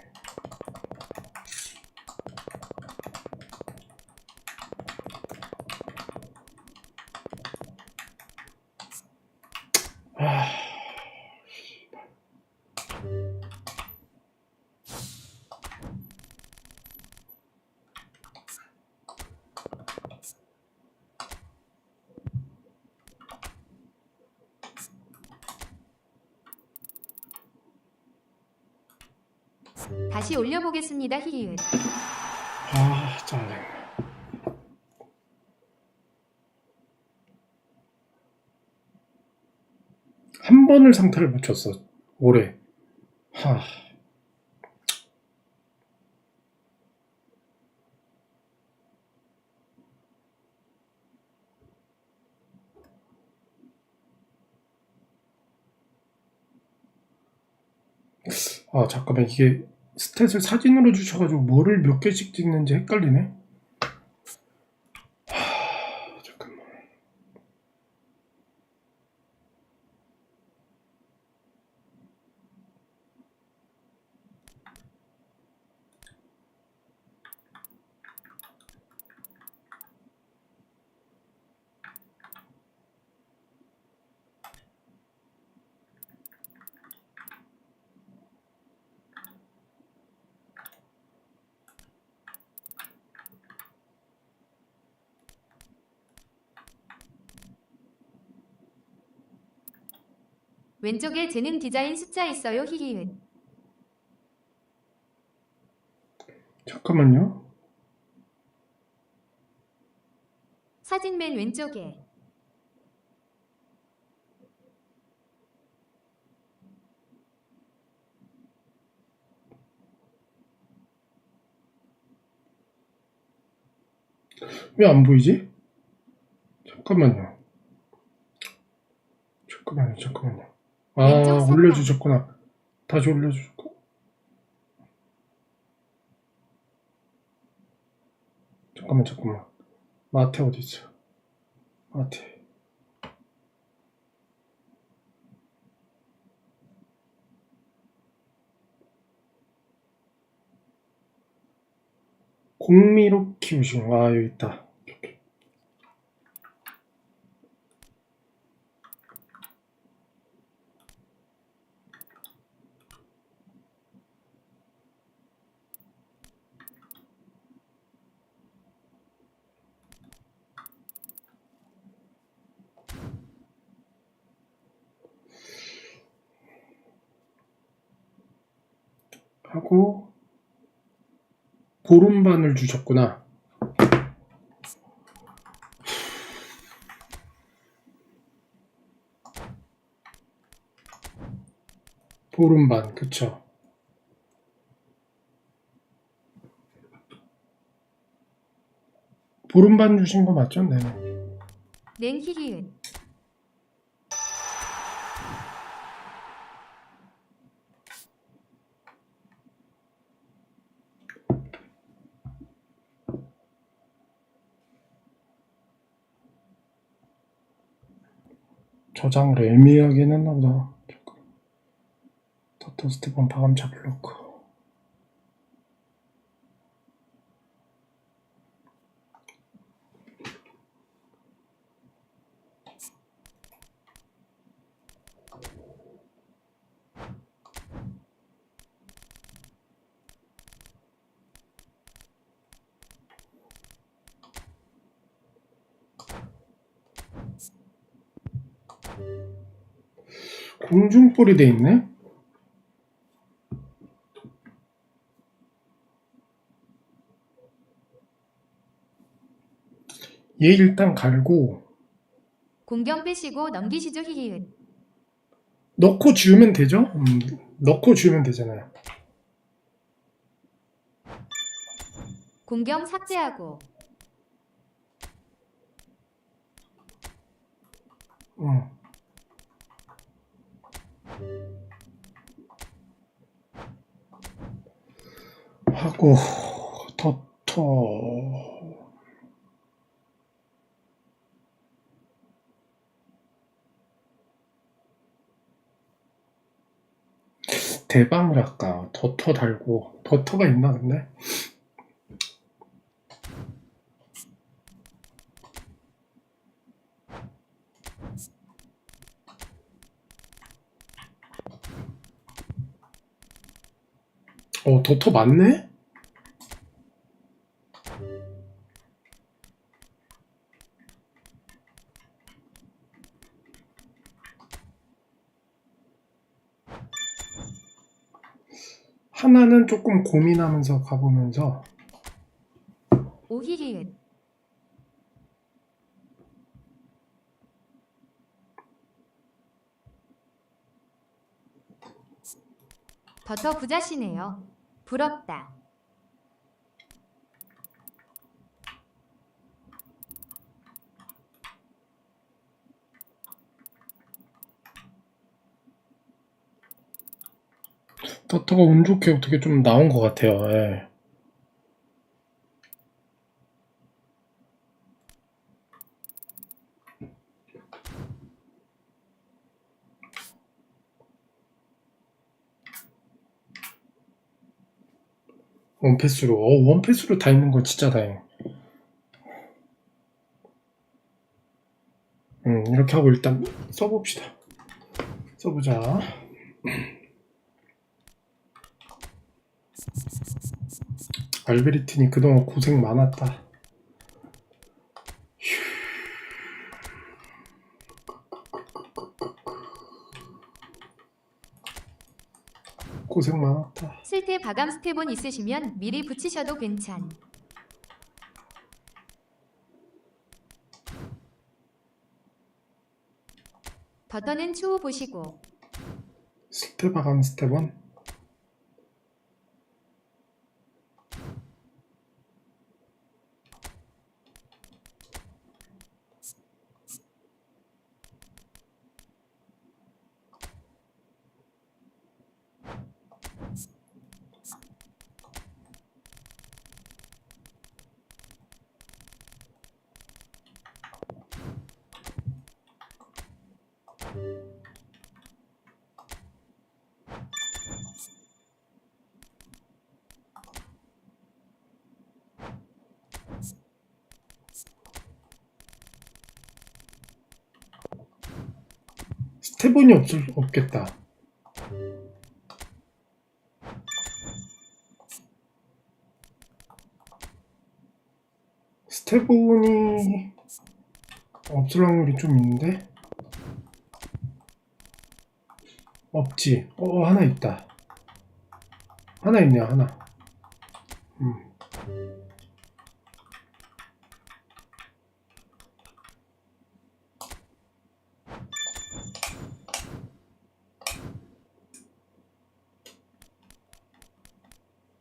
아. 다시 올려보겠습니다. 히히은. 아, 짜증나. 한 번을 상태를 못 쳤어, 올해. 하. 아, 잠깐만, 이게 스탯을 사진으로 주셔가지고 뭐를 몇 개씩 찍는지 헷갈리네. 잠깐만. 왼쪽에 재능 디자인 숫자 있어요. 히히은. 잠깐만요. 사진 맨 왼쪽에. 왜 안 보이지? 잠깐만요. 잠깐만요. 아, 왼쪽 상단. 올려주셨구나. 다시 올려주셨고. 잠깐만. 마테 어디 있어? 마테. 공미로 키우신 거. 아, 여기 있다. 하고 보름반을 주셨구나. 보름반, 그쵸. 보름반 주신 거 맞죠? 네네. 냉 히히은. 저장을 애매하게 해놨나 보다. 토스트본 파감차 블로크. 공중볼이 돼 있네? 얘 일단 갈고 공경 빼시고 넘기시죠. 히히은. 넣고 지우면 되죠? 넣고 지우면 되잖아요. 공경 삭제하고. 하고 더터 대방을 할까? 더터 달고 더터가 있나 근데? 더터 맞네? 하나는 조금 고민하면서 가보면서 오히리읒 더더 부자시네요. 부럽다. 더터가 운 좋게 어떻게 좀 나온 것 같아요. 예. 원패스로 원패스로 다 있는 건 진짜 다행. 이렇게 하고 일단 써봅시다. 써보자. 알베리틴이 그동안 고생 많았다. 고생 많았다. 쓸때 바감 스텝온 있으시면 미리 붙이셔도 괜찮. 더더는 추후 보시고. 스텝아감 스텝원? 스텝온이 없겠다. 스텝온이 없을 확률이 좀 있는데? 없지. 하나 있다. 하나 있네요, 하나.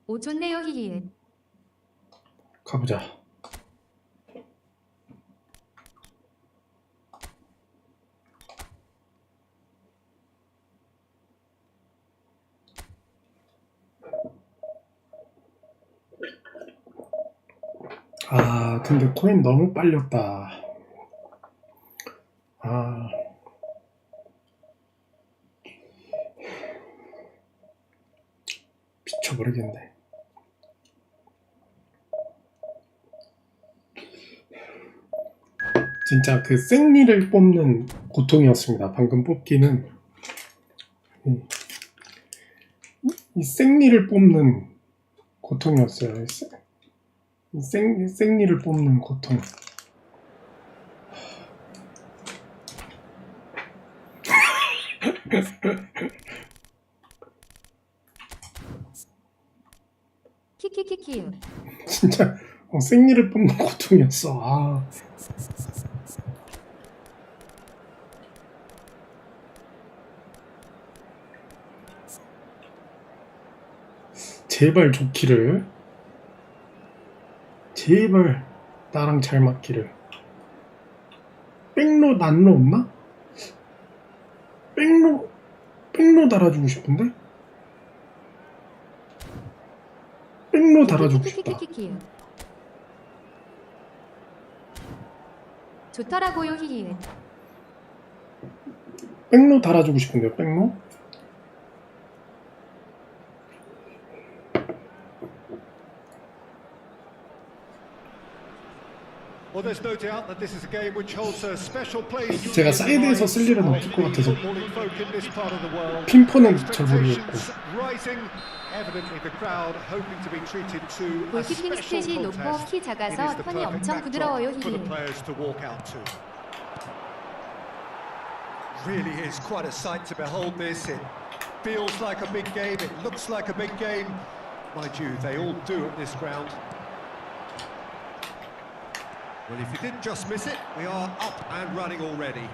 오 좋네요 히히읒. 가보자. 근데 코인 너무 빨렸다. 미쳐버리겠네. 진짜 그 생리를 뽑는 고통이었습니다. 방금 뽑기는 이 생리를 뽑는 고통이었어요. 생리를 뽑는 고통. 키키키키읒. 진짜 생리를 뽑는 고통이었어. 제발 좋기를. 제발 나랑 잘 맞기를. 백로 난로 없나? 백로 달아주고 싶은데? 백로 달아주고 싶다. 키키키키키읒. 좋더라고요 히히읒. 백로 달아주고 싶은데요, 백로? 제가 사이드에서 쓸 일은 없을 것 같아서 핀포는 잘 모르겠고. 골키핑 스탯이 높고 키 작아서 턴이 엄청 부드러워요 히히읒. Really is quite a sight to behold this in feels like a big game, it looks like a big game. Mind you, they all do at this ground. Well, if you didn't just miss it, we are up and running already.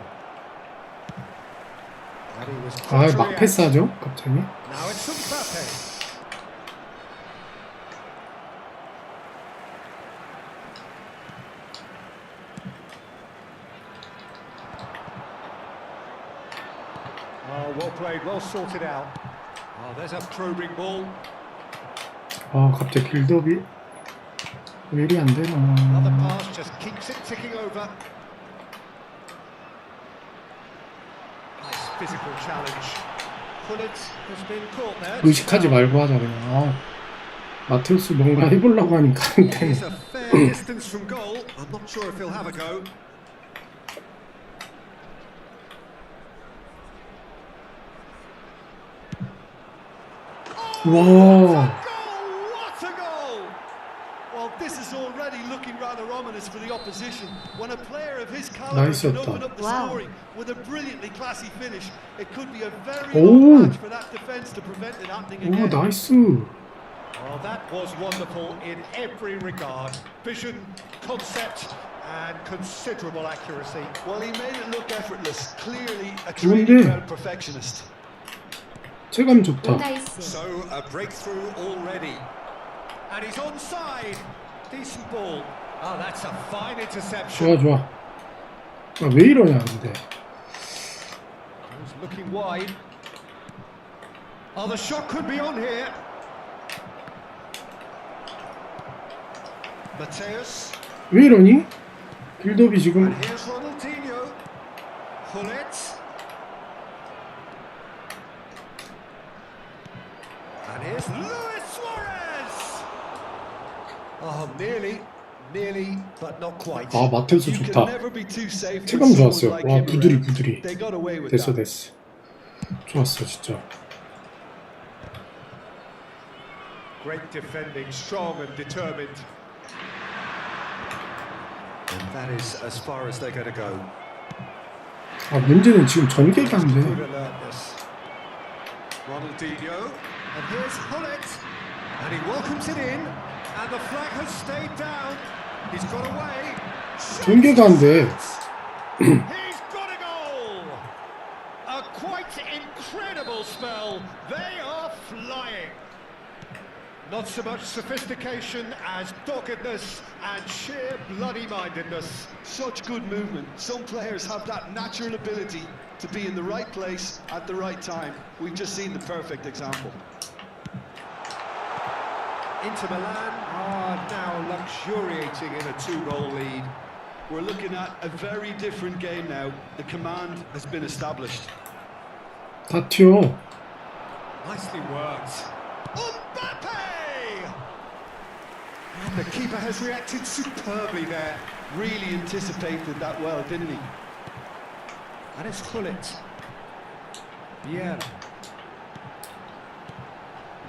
And he was quick 아, to 막 react. 패스하죠? 갑자기. Now it's Mbappe. Oh, well played, well sorted out. Oh, there's a probing ball. 아, 갑자기 빌드업이 왜 이리 안 Another 되나. pass just keeps it ticking over. Nice physical challenge. Pullet has been caught there. 의식하지 말고 하자 그냥. 아, 마테우스 뭔가 해보려고 하니까 안 되네. He's a fair distance from goal. I'm not sure if he'll have a go. 와, What a goal! Well, this is already looking rather ominous for the opposition. When a player of his caliber Nice can shot. open up the Wow. scoring with a brilliantly classy finish, it could be a very Oh. long match for that defence to prevent it happening 오, again. 나이스. Well, that was wonderful in every regard. Vision, concept, and considerable accuracy. Well, he made it look effortless. Clearly a 좋은데. training ground perfectionist. 체감 좋다. 나이스. So, a breakthrough already. And he's onside. Decent ball. Oh, that's a fine interception. 좋아, 좋아. 아, 왜 이러냐, 근데. He's looking wide. Oh, the shot could be on here. Mateus. 왜 이러니? 빌드업이 지금 And here's Ronaldinho. Pullet. And here's Luis Suarez. Oh, nearly, but not quite. 아, 마테우스 You can 좋다. never be too safe. 체감 with someone 좋았어요. like 와, him 부드리, around. 부드리. They got away with 됐어, that. 됐어. 좋았어, 진짜. Great defending, strong and determined. And that is as far as they're going to go. 아, 문제는 지금 전개가 안 Good 돼. alertness. Ronaldinho, and here's Pullet, and he welcomes it in, and the flag has stayed down. He's got away. 전개가 안 돼. He's got a goal! A quite incredible spell. They are flying. Not so much sophistication as doggedness and sheer bloody-mindedness. Such good movement. Some players have that natural ability to be in the right place at the right time. We've just seen the perfect example. Inter Milan are now luxuriating in a 2-goal lead. We're looking at a very different game now. The command has been established. 다 튀어. Nicely worked. Mbappe! And the keeper has reacted superbly there. Really anticipated that well, didn't he? And it's Pullet. Yeah.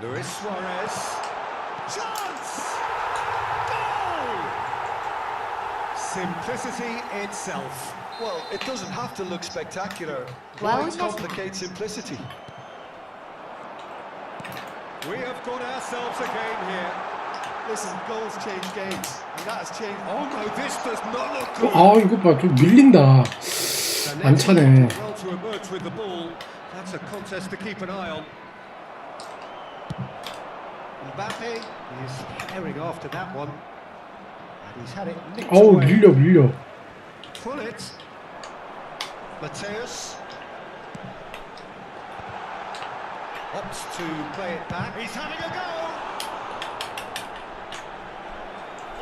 Luis Suarez. Chance! Goal! Simplicity itself. Well, it doesn't have to look spectacular. Wow, Why 샷. complicate simplicity? We have got ourselves a game here. Listen, goals change games, and that has changed. Oh no, this does not look good. 아, 이거 봐. 좀 밀린다. 안 차네. Well to emerge with the ball. That's a contest to keep an eye on. Mbappe is herring after that one. And he's had it nicked 어우, away. 밀려. Pullet. Mateus. Opts to play it back. He's having a go.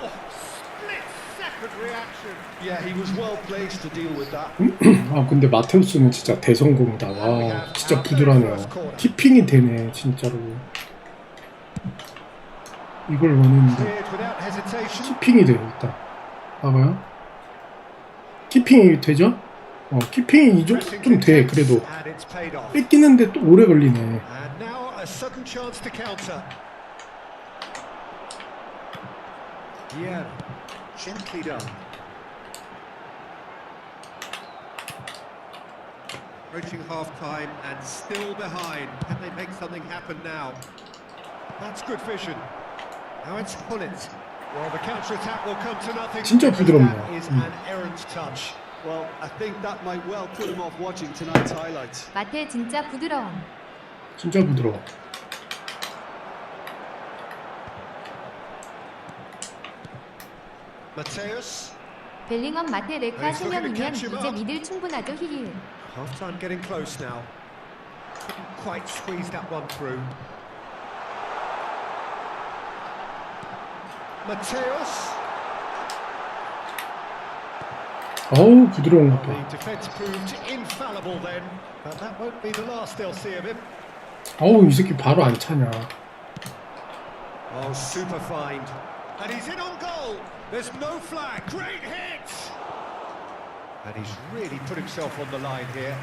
Oh, split-second reaction. Yeah, he was well placed to deal with that. 아, 근데 마테우스는 진짜 대성공이다. 와, 진짜 부드러네요. 키핑이 되네, 진짜로. 이걸 원했는데. Cleared without hesitation. 키핑이 돼, 일단. 봐봐요. 키핑이 되죠? 키핑이 좀 돼, 그래도. And it's paid off. 뺏기는데 또 오래 걸리네. And now a sudden chance to counter. Yeah, gently done. Approaching half-time and still behind. Can they make something happen now? That's good vision. Now it's Pullet. Well, the counter-attack will come to nothing. 진짜 부드럽네요. That is an errant touch. Well, I think that might well put him off watching tonight's highlights. 마테 진짜 부드러움. 진짜 부드러워. Mateus. 벨링엄 마테 레카 3명이면 이제 믿을 충분하죠. 히힐. Half-time getting close now. Couldn't quite squeeze that one through. Mateus. 어우 부드러운 것 The 봐. defence proved infallible then, but that won't be the last they'll see of him. 어우 이 새끼 바로 안 차냐. Oh, super find. And he's in on goal. There's no flag. Great hit. And he's really put himself on the line here.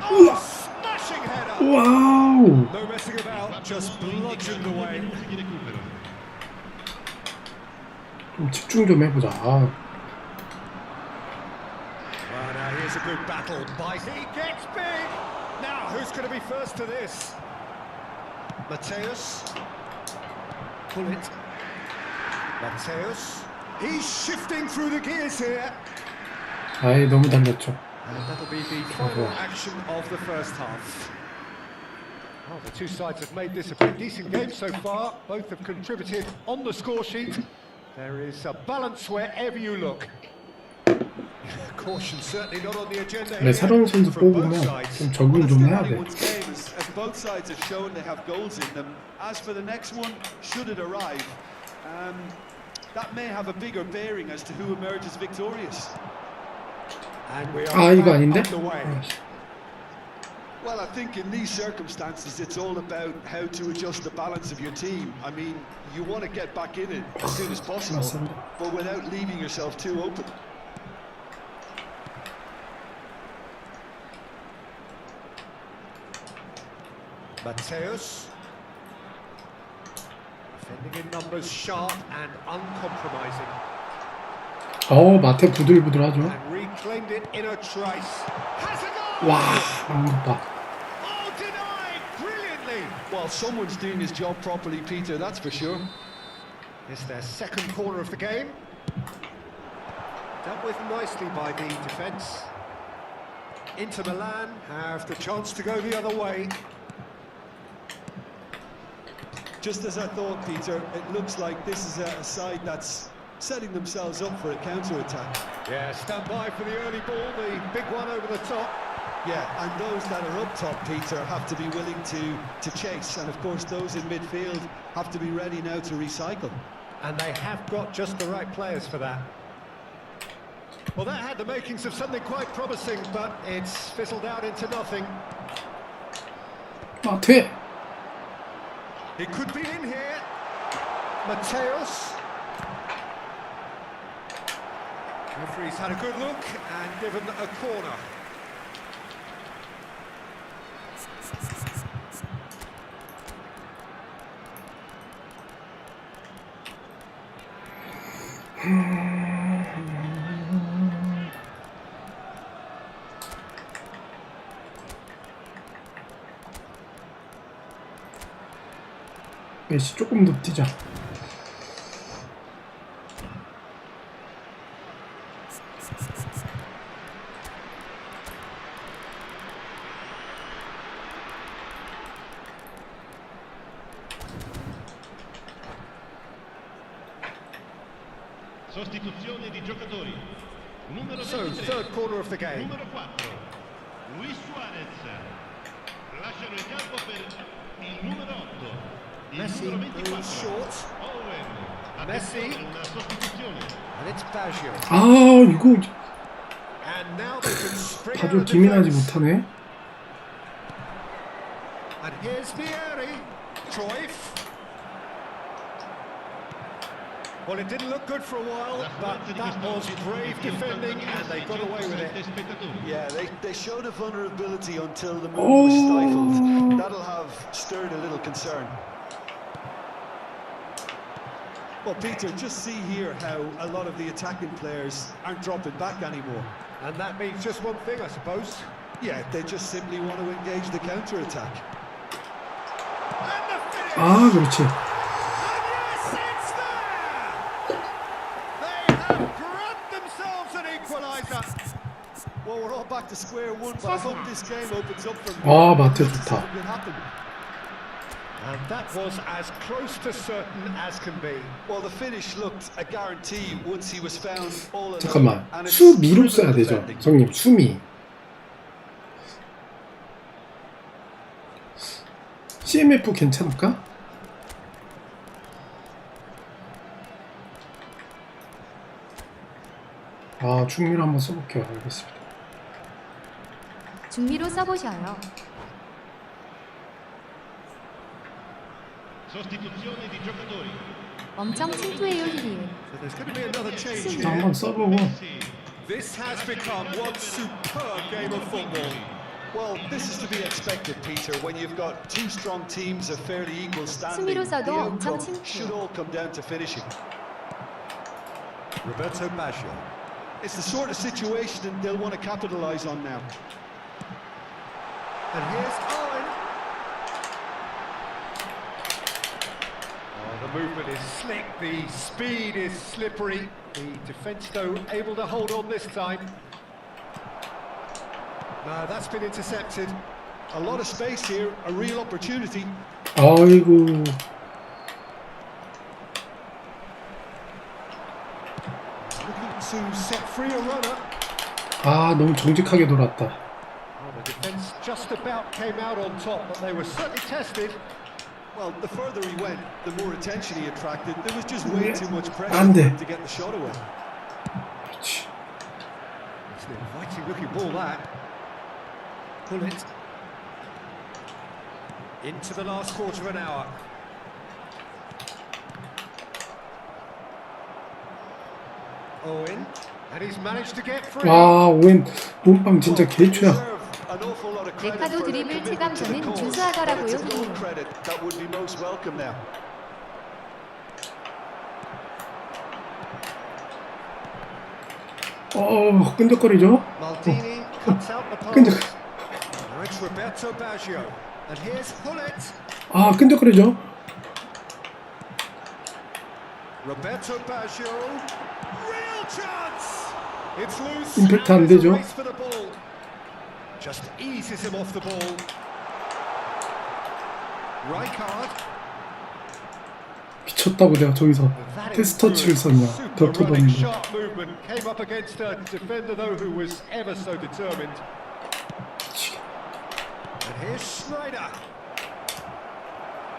Oh, smashing header. 와우. No messing about, just bludgeoned away. 좀 집중 좀 해보자. 아, Well, now here's a good battle. He gets big. Now, who's going to be first to this? Mateus. Pull it. Mateus. He's shifting through the gears here. 아이 너무 달렸죠. And that'll be the final action of the first half. Well, the two sides have made this a pretty decent game so far. Both have contributed on the score sheet. There is a balance wherever you look. Caution certainly not on the agenda. 근데 새로운 선수 뽑으면 좀 적응 좀 해야 돼. As both sides have shown they have goals in them. As for the next one, should it arrive, that may have a bigger bearing as to who emerges victorious. And we are 아 이거 아닌데? underway. Well, I think in these circumstances, it's all about how to adjust the balance of your team. I mean, you want to get back in it as soon as possible, but without leaving yourself too open. Mateus. Defending in numbers, sharp and uncompromising. 마테 부들부들하죠. And reclaimed it in a trace. Has a goal! 와, 방금 봐. Oh, denied brilliantly. Well, someone's doing his job properly, Peter, that's for sure. It's their second corner of the game. Dealt with nicely by the defence. Inter Milan have the chance to go the other way. Just as I thought, Peter, it looks like this is a side that's setting themselves up for a counter-attack. Yeah, stand by for the early ball, the big one over the top. Yeah, and those that are up top, Peter, have to be willing to chase. And of course, those in midfield have to be ready now to recycle. And they have got just the right players for that. Well, that had the makings of something quite promising, but it's fizzled out into nothing. 마테. It could be in here. Mateus. Referee's had a good look and given a corner. 메시 조금 더 뛰자. Sostituzione di giocatori. Numero So, 23. third corner of the game. Numero 4. Luis Suarez. Lasciano il campo per il numero 8. Il Messi numero goes 24. short. Owen. Messi. Attenzione, una sostituzione. And it's Baggio. 아 이거 And now they can spring out 다들 of 기민하지 defence. 못하네. And here's Vieri. Cruyff. Well, it didn't look good for a while, but that was brave defending, and they got away with it. Yeah, they showed a vulnerability until the move was stifled. That'll have stirred a little concern. Well, Peter, just see here how a lot of the attacking players aren't dropping back anymore. And that means just one thing, I suppose. Yeah, they just simply want to engage the counter-attack. And the finish! 아, 그렇지. And yes, it's there! They have grabbed themselves an equaliser. Well, we're all back to square one, but I hope this game opens up from 아, 마트 좋다. something can happen. And that was as close to certain as can be. Well, the finish looked a guarantee once he was found all alone. 잠깐만. and it's 수미로 driven 써야 되죠. defending. 성님, 수미. CMF 괜찮을까? 아, 중미로 한번 써볼게요. 알겠습니다. 중미로 써보셔요. Sostituzione di giocatori. 엄청 침투해요 힐리은. So there's going to be another change 자, here. 한번 써보고. This has become one superb game of football. Well, this is to be expected, Peter, when you've got two strong teams of fairly equal standing. 수미로 The 써도 엄청 outcome should 침투. all come down to finishing. Roberto Baggio. It's the sort of situation that they'll want to capitalise on now. And here's Owen. Oh, the movement is slick, the speed is slippery. The defence, though, able to hold on this time. No, that's been intercepted. A lot of space here, a real opportunity. 아이고. Looking to set free a runner. 아, 너무 정직하게 돌았다. Well, the defence just about came out on top, but they were certainly tested. Well, the further he went, the more attention he attracted. There was just way too much pressure 안 for 돼. him to get the shot away. 그렇지. It's an inviting looking ball, that. Pull it. Into the last quarter of an hour. Owen, and he's managed to get free. 와, 오웬 몸빵 진짜 개초야. An awful lot of credit 메카도 for their 드리블 commitment to the 체감전은 cause, 준수하더라고요, but it's a goal 힐리은. credit that would be most welcome now. 끈적거리죠? Maldini cuts out the 끈적. pass. Now it's Roberto Baggio, and here's Hullet. 아, 끈적거리죠? Roberto Baggio, real chance. It's loose. 임팩트 안 and there's a 되죠? race for the ball. Just eases him off the ball. Rijkaard. 미쳤다고 내가 저기서 That is 테스트 터치를 good. 썼냐. Super 더 running, 터졌는데. sharp movement. Came up against a defender though who was ever so determined. And here's Schneider.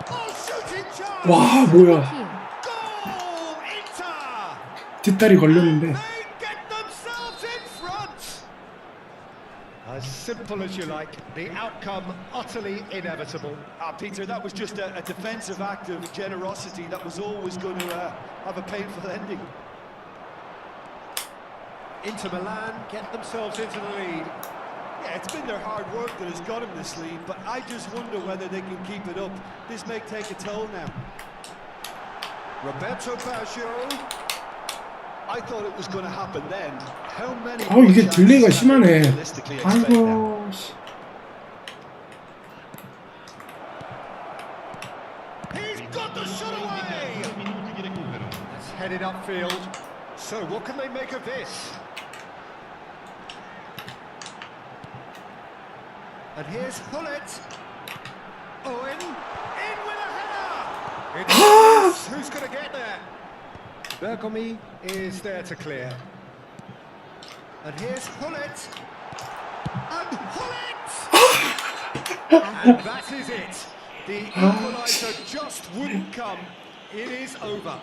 Oh, shooting chance. 와, 뭐야. 힐. Goal! Inter. 뒷다리 걸렸는데. They get themselves in front. As simple as you like, the outcome utterly inevitable. Peter, that was just a defensive act of generosity that was always going to have a painful ending. Inter Milan get themselves into the lead. Yeah, it's been their hard work that has got them this lead, but I just wonder whether they can keep it up. This may take a toll now. Roberto Baggio. I thought it was going to happen then. How many 이게 more 딜레이가 chances can they 심하네. realistically expect now? 아이고. 씨. He's got the shot away. 2 minuti di recupero. It's headed upfield. So what can they make of this? And here's Hullet. Owen in with a header. It's who's going to get there? Bergomi is there to clear. And here's Hullet. And Hullet! And that is it. The equaliser just wouldn't come. It is over.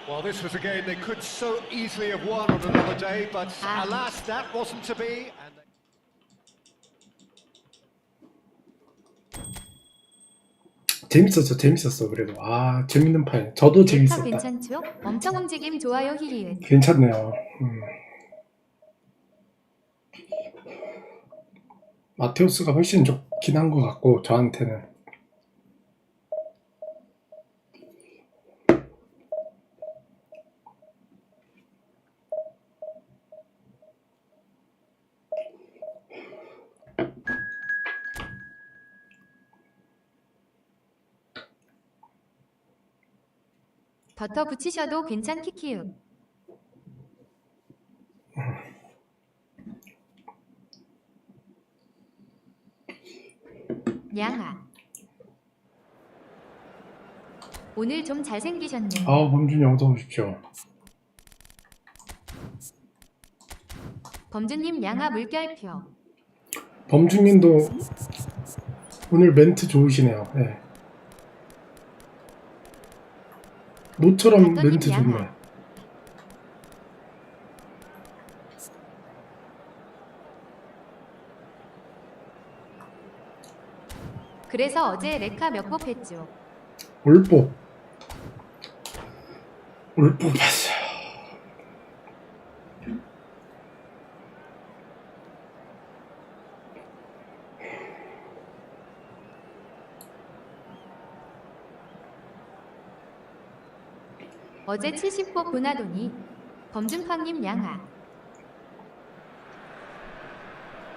Well, this was a game they could so easily have won on another day, but alas, that wasn't to be. And 재밌었어. 그래도. 아, 재밌는 판. 저도 메카 재밌었다. 괜찮죠? 엄청 움직임 좋아요 힐리은. 괜찮네요. 마테우스가 훨씬 좋긴 한 것 같고, 저한테는. 버터 붙이셔도 괜찮 키키우. 양아. 오늘 좀 잘생기셨네. 범준이 어서 오십시오. 범준님 양아 물결표. 범준님도 오늘 멘트 좋으시네요. 네. 모처럼 닥터님 멘트 양아. 좋네. 그래서 어제 레카 몇 법 했죠? 올법 봤어요. 어제 70법 보나더니 범준팡님 양아.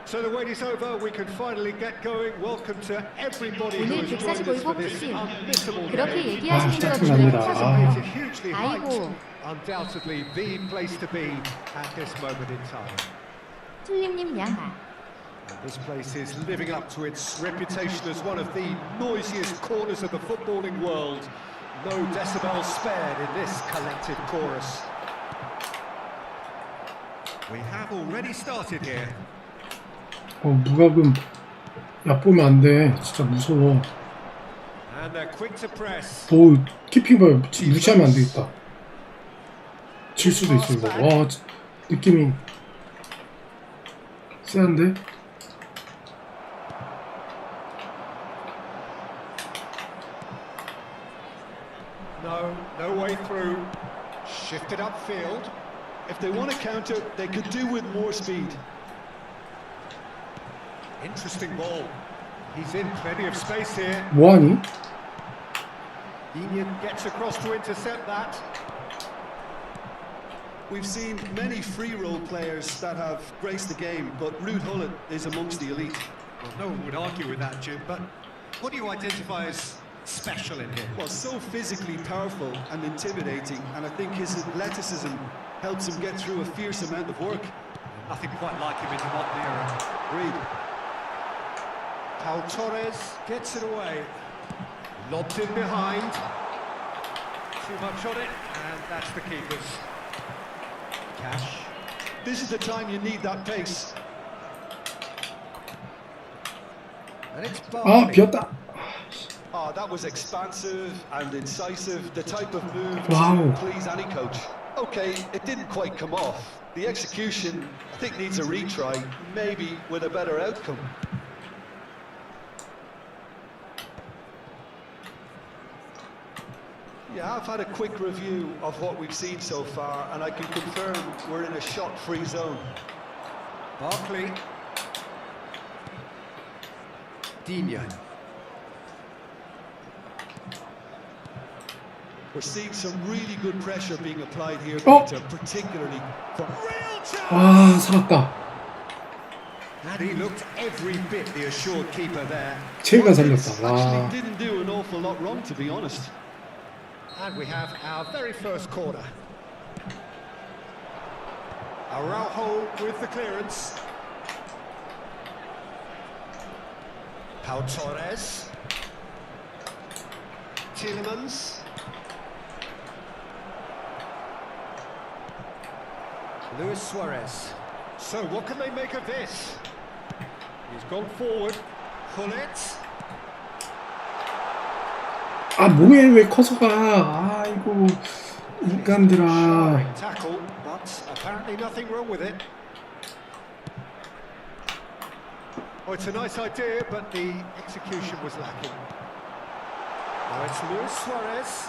So the wait is over. We can finally get going. Welcome to everybody who 오늘 has joined us for 145법 this 큐. unmissable 그렇게 game. 얘기하시는 거 짜증납니다. 보면 Anticipated hugely 아이고. hyped. Undoubtedly the place to be at this moment in time. 툴림님 양아. And this place is living up to its reputation as one of the noisiest corners of the footballing world. No decibels spared in this collective chorus. We have already started here. 무과금 얕보면 안 돼. 진짜 무서워. And they're quick to press. 키핑볼 무시하면 안 되겠다. 질 수도 있어 이거. 와, 느낌이 세한데? No way through. Shifted upfield. If they want to counter, they could do with more speed. Interesting ball. He's in plenty of space here. 뭐하니? Union gets across to intercept that. We've seen many free role players that have graced the game, but Ruud Gullit is amongst the elite. Well, no one would argue with that, Jim, but what do you identify as special in him? Well, so physically powerful and intimidating, and I think his athleticism helps him get through a fierce amount of work. Nothing quite like him in the modern era. Agreed. Pau Torres gets it away. Lobbed in behind. Too much on it, and that's the keeper's. Cash. This is the time you need that pace. And it's 비었다. Oh, that was expansive and incisive, the type of move Wow. to please any coach. Okay, it didn't quite come off. The execution, I think, needs a retry, maybe with a better outcome. Yeah, I've had a quick review of what we've seen so far, and I can confirm we're in a shot-free zone. Barkley. Dino. We're seeing some really good pressure being applied here, Oh. Peter, particularly from... Real chance! 아, 살았다. And he looked every bit the assured keeper there. 체가 살렸다. 와. Actually didn't do an awful lot wrong, to be honest. And we have our very first corner. Araujo with the clearance. Pau Torres. Tielemans. Luis Suarez. So what can they make of this? He's gone forward. Gullit. 뭐해 왜 커서 가. 아이고 인간들아. Sharp tackle, but apparently nothing wrong with it. Oh, it's a nice idea, but the execution was lacking. Now it's Luis Suarez.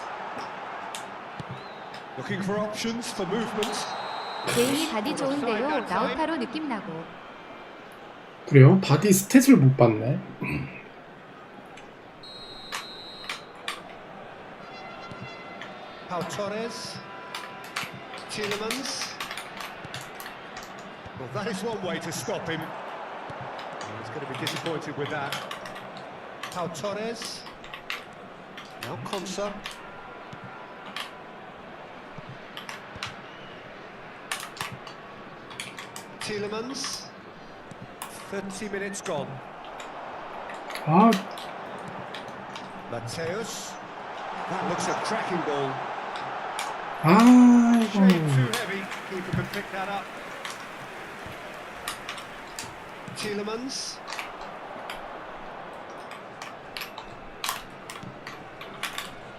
Looking for options for movement. 제인이 바디 좋은데요. 라우타로 느낌 나고. 그래요? 바디 스탯을 못 봤네. Pau Torres. Tielemans. Well, that is one way to stop him. He's going to be disappointed with that. Pau Torres. Now Consa. Tielemans. 30 minutes gone. 아, Mateus. That looks a cracking ball. 아이고. Shade too heavy. Keeper can pick that up. Tielemans.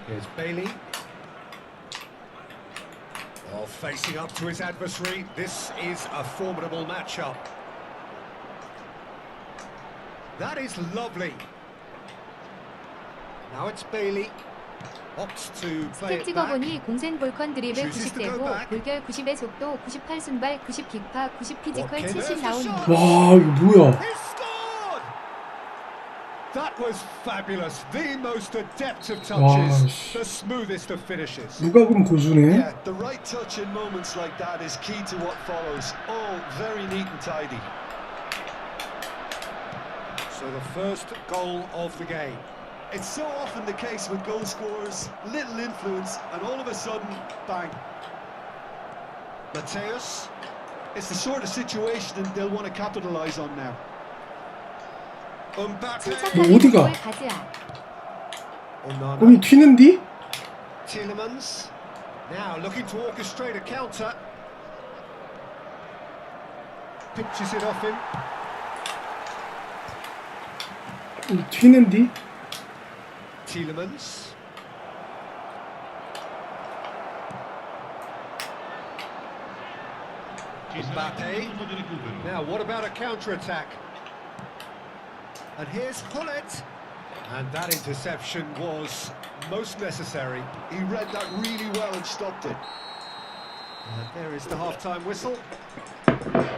Here's Bailey. Oh, facing up to his adversary. This is a formidable matchup. That is lovely. Now it's Bailey. Opts to play 스텝 it back. 찍어보니 공센 볼컨 드리블 Chooses to go 90대고 back. 골결 90의 속도 98 순발 90 빅파 90 피지컬 70 나오는 와, 이거 뭐야? He scored! That was fabulous. The most adept of touches, 씨. the smoothest of finishes. 누가 그럼 고수네? Yeah, the right touch in moments like that is key to what follows. All very neat and tidy. So the first goal of the game. It's so often the case with goal scorers, little influence, and all of a sudden, bang. Mateus. It's the sort of situation that they'll want to capitalise on now. Mbappe. 침착하게 어디가? 골 가즈아. Onana. 공이 튀는디? Tielemans. Now looking to orchestrate a counter. Pitches it off him. 공이 튀는디? Tielemans. Mbappe. Now what about a counter-attack? And here's Hullet. And that interception was most necessary. He read that really well and stopped it. And there is the half-time whistle.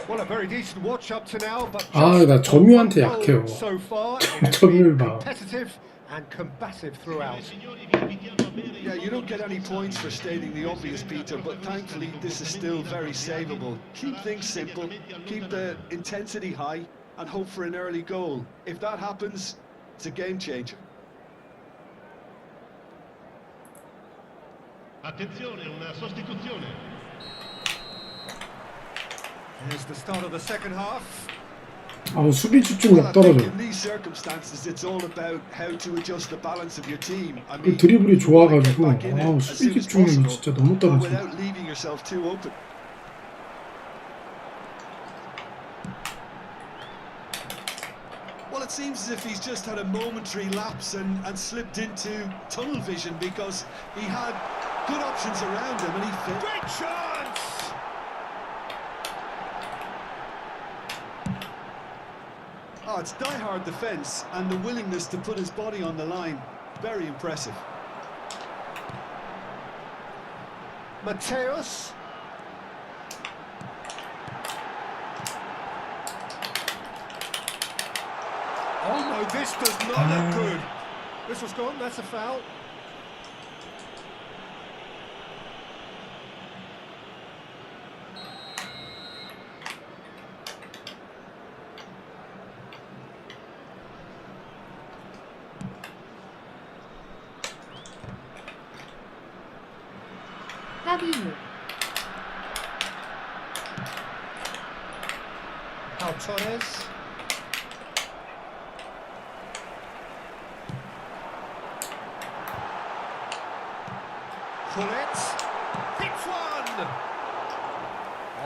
Well, a very decent watch up to now, but 아, 나 점유한테 goal 약해요. so far. It has 점유를 been 봐. competitive and combative throughout. Yeah, you don't get any points for stating the obvious, Peter, but thankfully this is still very savable. Keep things simple, keep the intensity high, and hope for an early goal. If that happens, it's a game changer. Attenzione, una sostituzione. There's the start of the second half. 아, 수비 집중력 I think 떨어져. in these circumstances, it's all about how to adjust the balance of your team. I 그 mean, 드리블이 you wanna get 좋아가지고 back in it 아, as 수비 soon as 집중력이 possible, 진짜 너무 but 떨어져. without leaving yourself too open. Well, it seems as if he's just had a momentary lapse and slipped into tunnel vision because he had good options around him and he failed. Great chance! Oh, it's die-hard defence and the willingness to put his body on the line. Very impressive. Mateus. Oh no, this does not look good. This was gone, that's a foul. 하비유. Pau Torres. Hullet. Hits one!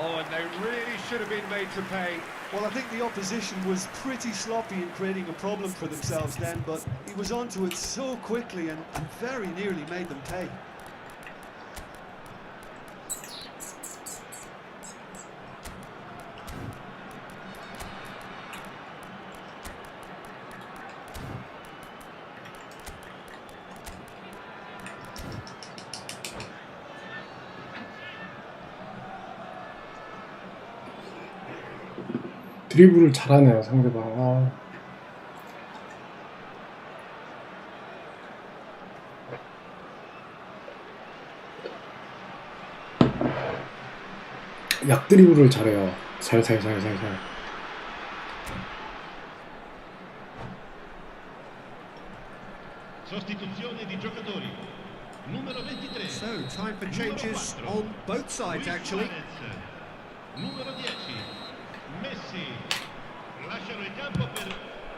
Oh, and they really should have been made to pay. Well, I think the opposition was pretty sloppy in creating a problem for themselves then, but he was onto it so quickly and very nearly made them pay. 드리블을 잘하네요, 상대방. 아. 약 드리블을 잘해요. 살살살살살. Sostituzione di giocatori. Numero 23. So, time for changes on both sides, actually. Numero 10. Messi. Lasciano il campo per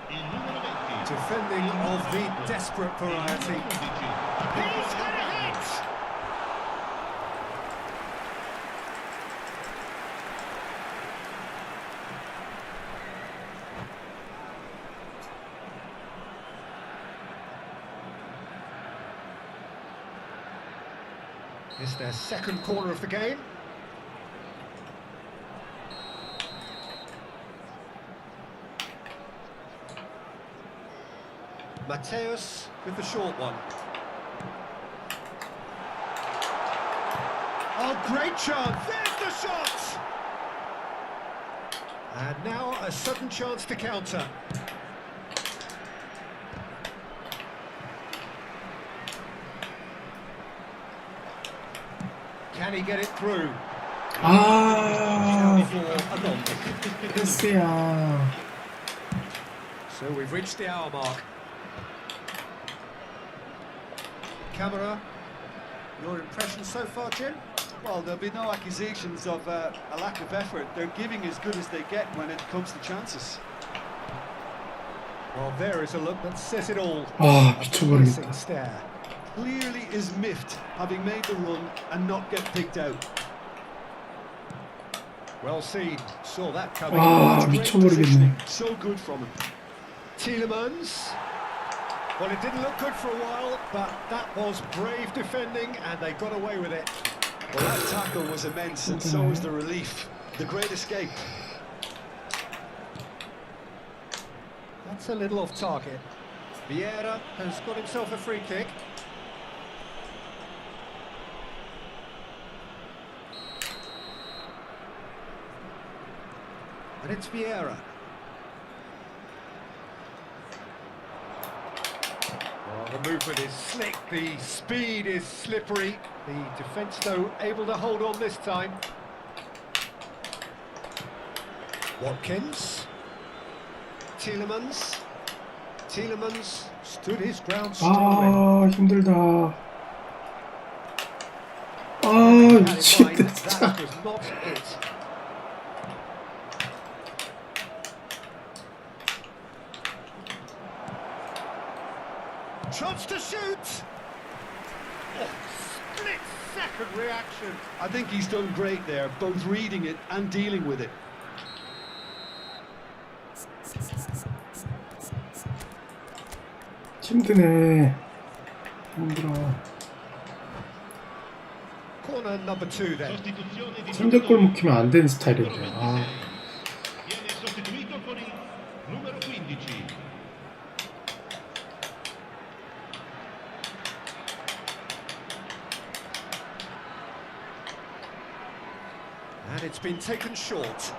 il numero 20. Defending of the desperate variety. He's had a hit! It's their second corner of the game. Mateus with the short one. Oh, great chance! There's the shot! And now a sudden chance to counter. Can he get it through? 아, For a long kick. 패스야. So we've reached the hour mark. Camera, your impression so far, Jim? Well, there'll be no accusations of a lack of effort. They're giving as good as they get when it comes to chances. Well, there is a look that says it all. 아, A 미쳐버리겠다. piercing stare. Clearly is miffed, having made the run and not get picked out. Well seen. Saw that coming. 아, Great 미쳐버리겠네. positioning. So good from him. Tielemans. Well, it didn't look good for a while, but that was brave defending, and they got away with it. Well, that tackle was immense, and so was the relief. The great escape. That's a little off target. Vieira has got himself a free kick. And it's Vieira. Well, the movement is slick, the speed is slippery. The defence, though, able to hold on this time. Watkins. Tielemans. Tielemans stood his ground strongly. 아, 힘들다. 아, Had in 미치겠다, mind 진짜. that was not it. Chance to shoot! Oh, split-second reaction. I think he's done great there, both reading it and dealing with it. 힘드네. 힘들어. Corner number 2 then. Sostituzione di 3대 골 먹히면 안 되는 스타일이죠. 아, viene sostituito con il numero 15. And it's been taken short.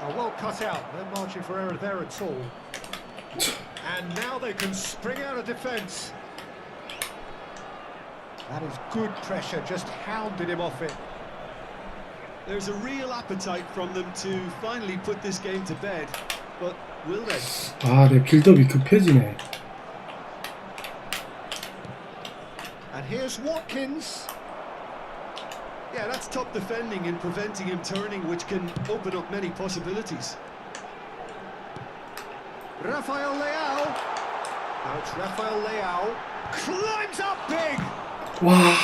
Oh, well cut out. No margin for error there at all. And now they can spring out of defence. That is good pressure, just hounded him off it. There's a real appetite from them to finally put this game to bed, but will they? 아, 내 빌드업이 급해지네. And here's Watkins. Yeah, that's top defending and preventing him turning, which can open up many possibilities. Rafael Leao. Now it's Rafael Leao. Climbs up big. 와,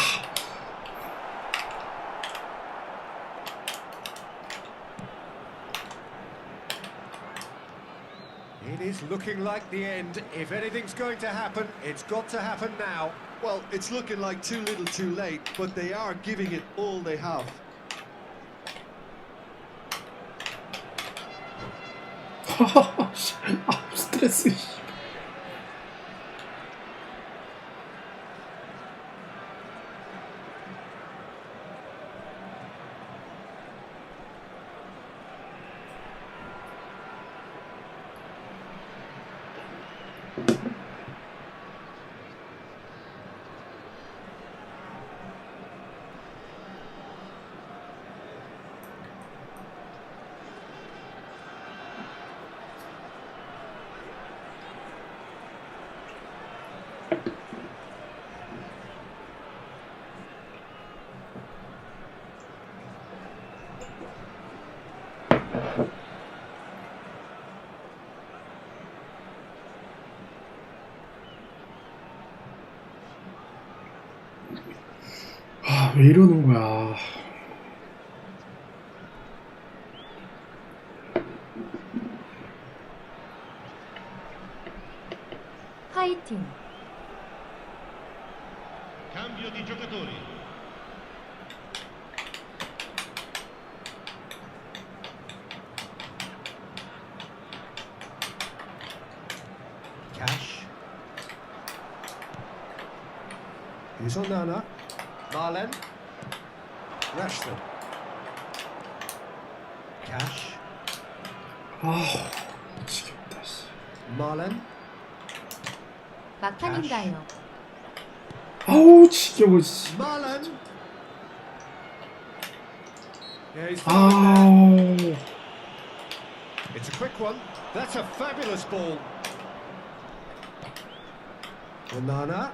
It is looking like the end. If anything's going to happen, it's got to happen now. Well, it's looking like too little too late, but they are giving it all they have. 아, 스트레스. 왜 이러는 거야. 화이팅. Cambio di giocatori. Cash. Here's Onana. Marlen. Rashford. Cash. 지겹다. 씨. Marlen. 막판인가요? 아우 지겨워. 씨. Marlen. Yeah, he's found 아우. it. It's a quick one. That's a fabulous ball. Onana.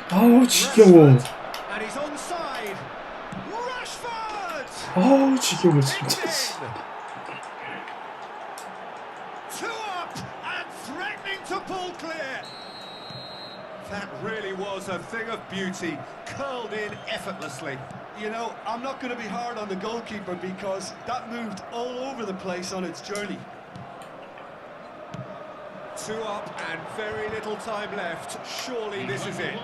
아우 지겨워. Rashford. And he's onside. Rashford. 아우 지겨워 It's 진짜. 씨. in. 2 up and threatening to pull clear. That really was a thing of beauty, curled in effortlessly. You know, I'm not going to be hard on the goalkeeper because that moved all over the place on its journey. 2 up and very little time left. Surely this is it.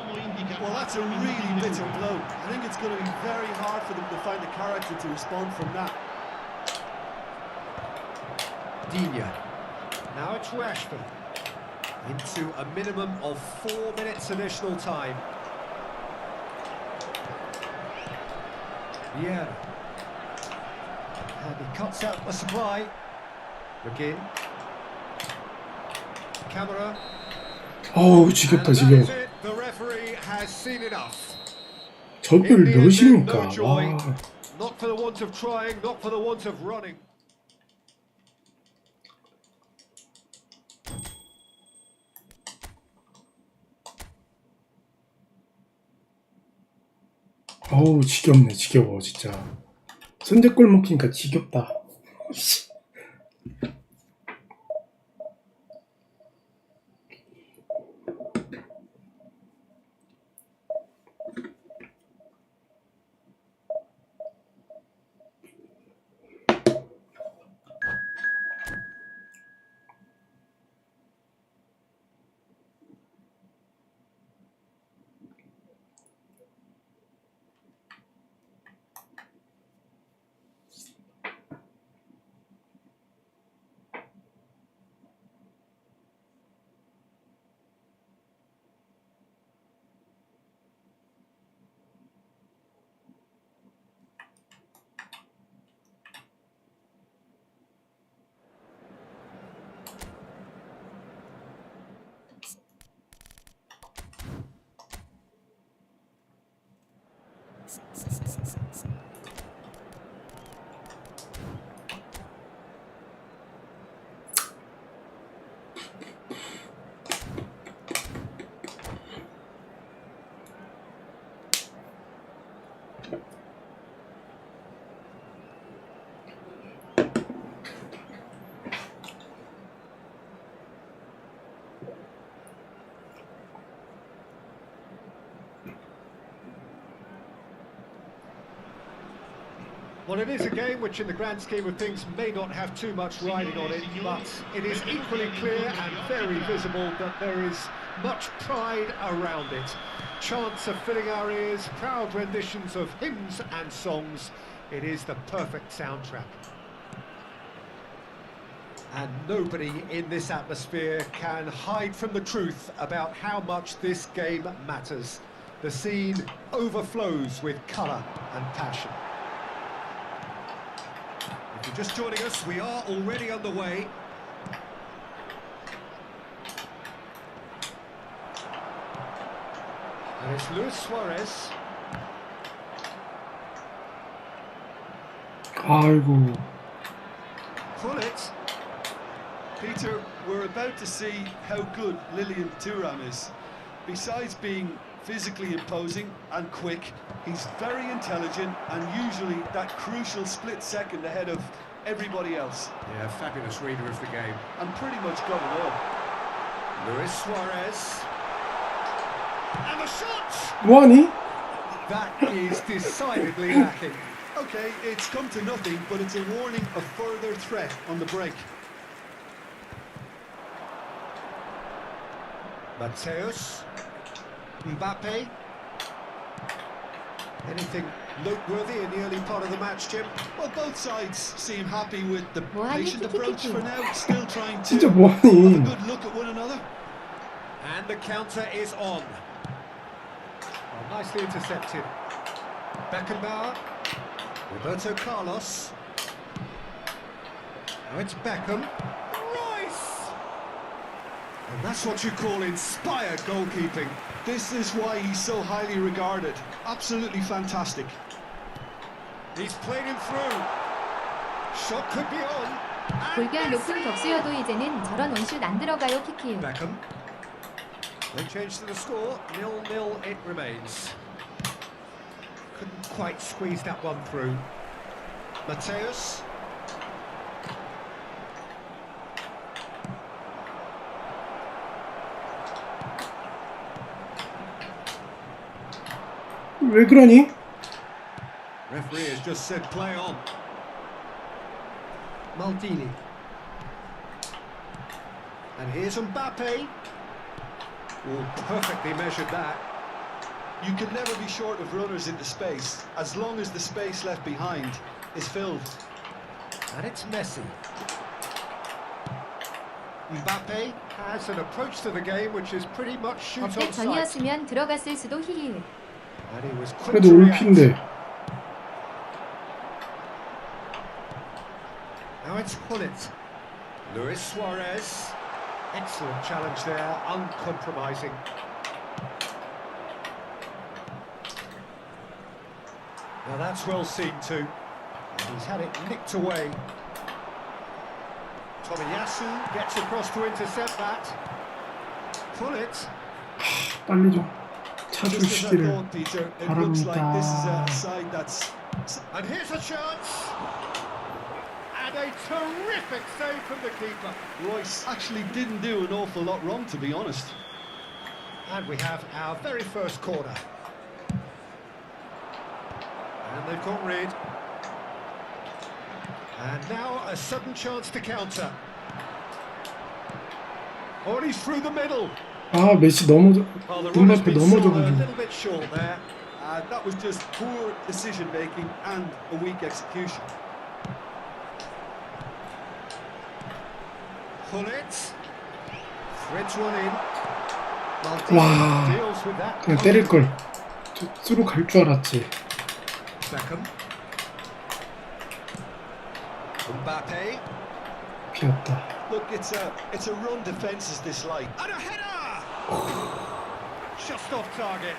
Well, that's a really bitter blow. I think it's going to be very hard for them to find the character to respond from that. Digne. Now it's Rashford. Into a minimum of 4 minutes additional time. Yeah. And he cuts out the supply. McGinn. Camera. 아우 And 지겹다 that 지겨워. is it. The referee has seen enough. 저별 몇입니까? No joy. 와. Not for the want of trying, not for the want of running. 어우 지겹네 지겨워 진짜. 선제골 먹히니까 지겹다. Well, it is a game which in the grand scheme of things may not have too much riding on it, but it is equally clear and very visible that there is much pride around it. Chants are filling our ears, proud renditions of hymns and songs. It is the perfect soundtrack. And nobody in this atmosphere can hide from the truth about how much this game matters. The scene overflows with colour and passion. If you're just joining us, we are already underway. And it's Luis Suarez. 아이고. Pull it. Peter, we're about to see how good Lilian Thuram is. Besides being physically imposing and quick, he's very intelligent and usually that crucial split second ahead of everybody else. Yeah, fabulous reader of the game. And pretty much got it all. Luis Suarez. And the shot! 뭐하니? That is decidedly lacking. Okay, it's come to nothing, but it's a warning of further threat on the break. Mateus. Mbappe. Anything noteworthy in the early part of the match, Jim? Well, both sides seem happy with the 뭐하니? patient approach for now, still trying to 진짜 have a 뭐하니? good look at one another. And the counter is on. Oh, nicely intercepted. Beckenbauer. Roberto Carlos. Now it's Beckham. Royce! And that's what you call inspired goalkeeping. This is why he's so highly regarded. Absolutely fantastic. He's played him through. Shot could be on. 골결 높은 격수여도 이제는 저런 원슛 안 들어가요. 키키우. Beckham. No change to the score. 0-0 it remains. Couldn't quite squeeze that one through. Mateus. 왜 그러니? Referee has just said play on. Maldini. And here's Mbappe. Oh, perfectly measured that. You can never be short of runners into space, as long as the space left behind is filled. And it's Messi. Mbappe has an approach to the game which is pretty much shoot on 업데이트 sight. 전이었으면 들어갔을 수도 히히. And he was quick 그래도 to react. 올핀데. Now it's Hullet. Luis Suarez. Excellent challenge there, uncompromising. Now that's well seen too. And he's had it nicked away. Tomiyasu gets across to intercept that. Hullet. 빨리 좀 Just as I 차주시기를 thought, Peter, it looks like this is a 바랍니다. side that's... And here's a chance. And a terrific save from the keeper. Royce actually didn't do an awful lot wrong, to be honest. And we have our very first corner. And they've got rid. And now a sudden chance to counter. Oh, and he's through the middle. 아 메시 넘어져. Well, the run has 눈앞에 been sold a 넘어져가지고. little bit short there. That was just poor decision-making and a weak execution. Hullet. Threads one in. 와. Deals with that. 그냥 때릴 걸. 쏘로 갈 줄 알았지. Beckham. Mbappe. 비었다. Look, it's a run defence is this light. And a header! Just off target.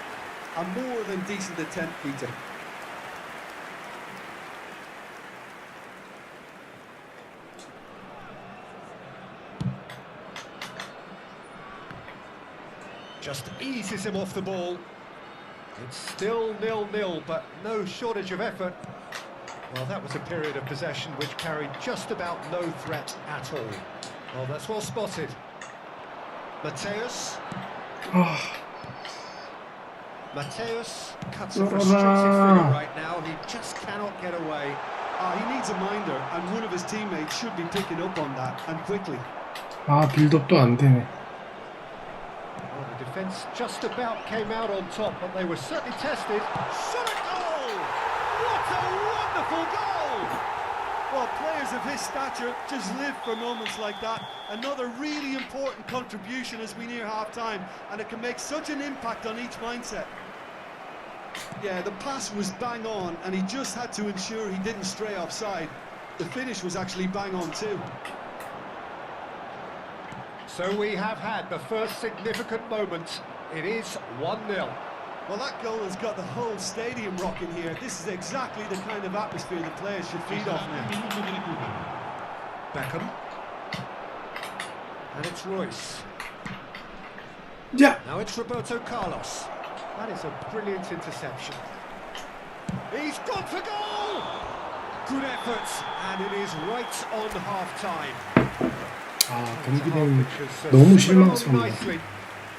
A more than decent attempt, Peter. Just eases him off the ball. It's still 0-0, but no shortage of effort. Well, that was a period of possession which carried just about no threat at all. Well, that's well spotted. Mateus. 아, Mateus cuts a frustrated figure right now. He just cannot get away. He needs a minder, and one of his teammates should be picking up on that, and quickly. 아 빌드업도 안 되네. Well, the defence just about came out on top, but they were certainly tested. Shot at goal! What a wonderful goal! Well, players of his stature just live for moments like that. Another really important contribution as we near half-time, and it can make such an impact on each mindset. Yeah, the pass was bang on, and he just had to ensure he didn't stray offside. The finish was actually bang on too. So we have had the first significant moment. It is 1-0. Well, that goal has got the whole stadium rocking here. This is exactly the kind of atmosphere the players should feed off now. Beckham. And it's Royce. 야, Now it's Roberto Carlos. That is a brilliant interception. He's gone for goal! Good effort, and it is right on half-time. 아 경기 내용이 너무 실망스럽네요.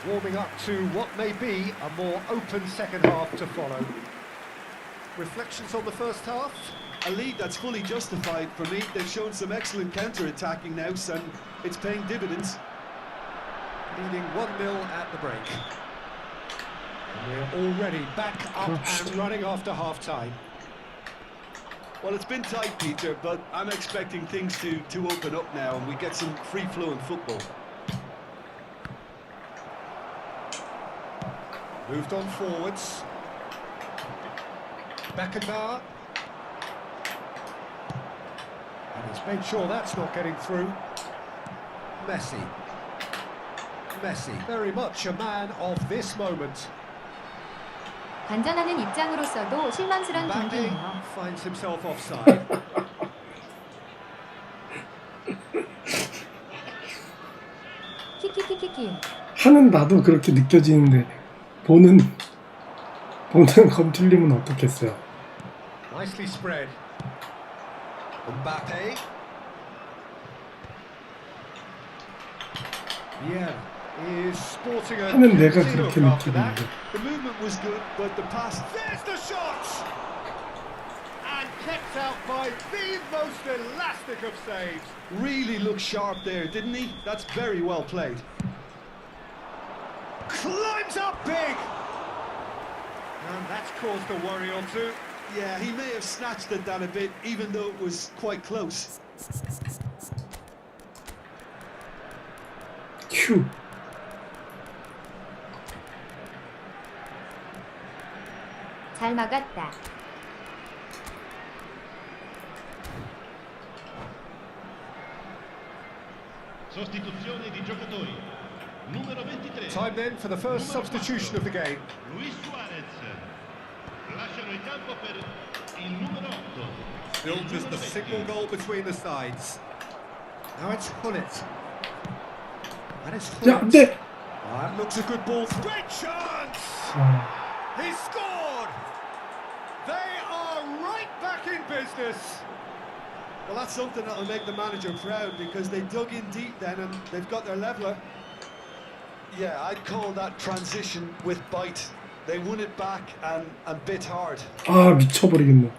warming up to what may be a more open second half to follow. Reflections on the first half? A lead that's fully justified for me. They've shown some excellent counter-attacking now, and it's paying dividends. Leading 1-0 at the break. We're already back up and running after half-time. Well, it's been tight, Peter, but I'm expecting things to open up now and we get some free-flowing football. Moved on forwards. Beckenbauer. And he's made sure that's not getting through. Messi. Very much a man of this moment. 관전하는 입장으로서도 실망스러운 Mbappe 경기네요. finds himself offside. 키키키키키. 하는 나도 그렇게 느껴지는데 보는 검틀림은 어떻겠어요? Nicely spread. Mbappe. Yeah, is sporting a 하는 내가 guilty 그렇게 look after that. 느끼는데 The movement was good, but the pass... There's the shot! And kept out by the most elastic of saves. Really looked sharp there, didn't he? That's very well played. Climbs up big! And that's caused a worry or two. Yeah, he may have snatched at that a bit, even though it was quite close. 휴. 잘 막았다. Sostituzione di giocatori. Numero 23. Time then for the first substitution of the game. Luis Suarez. Lasciano il campo per il numero 8. Built as the single goal between the sides. Now it's Hullet. And it's 야, Hullet. 네. That looks a good ball. Great chance! He scored! They are right back in business. Well, that's something that'll make the manager proud because they dug in deep then and they've got their leveller. Yeah, I'd call that transition with bite. They won it back and bit hard. 아, 미쳐버리겠네.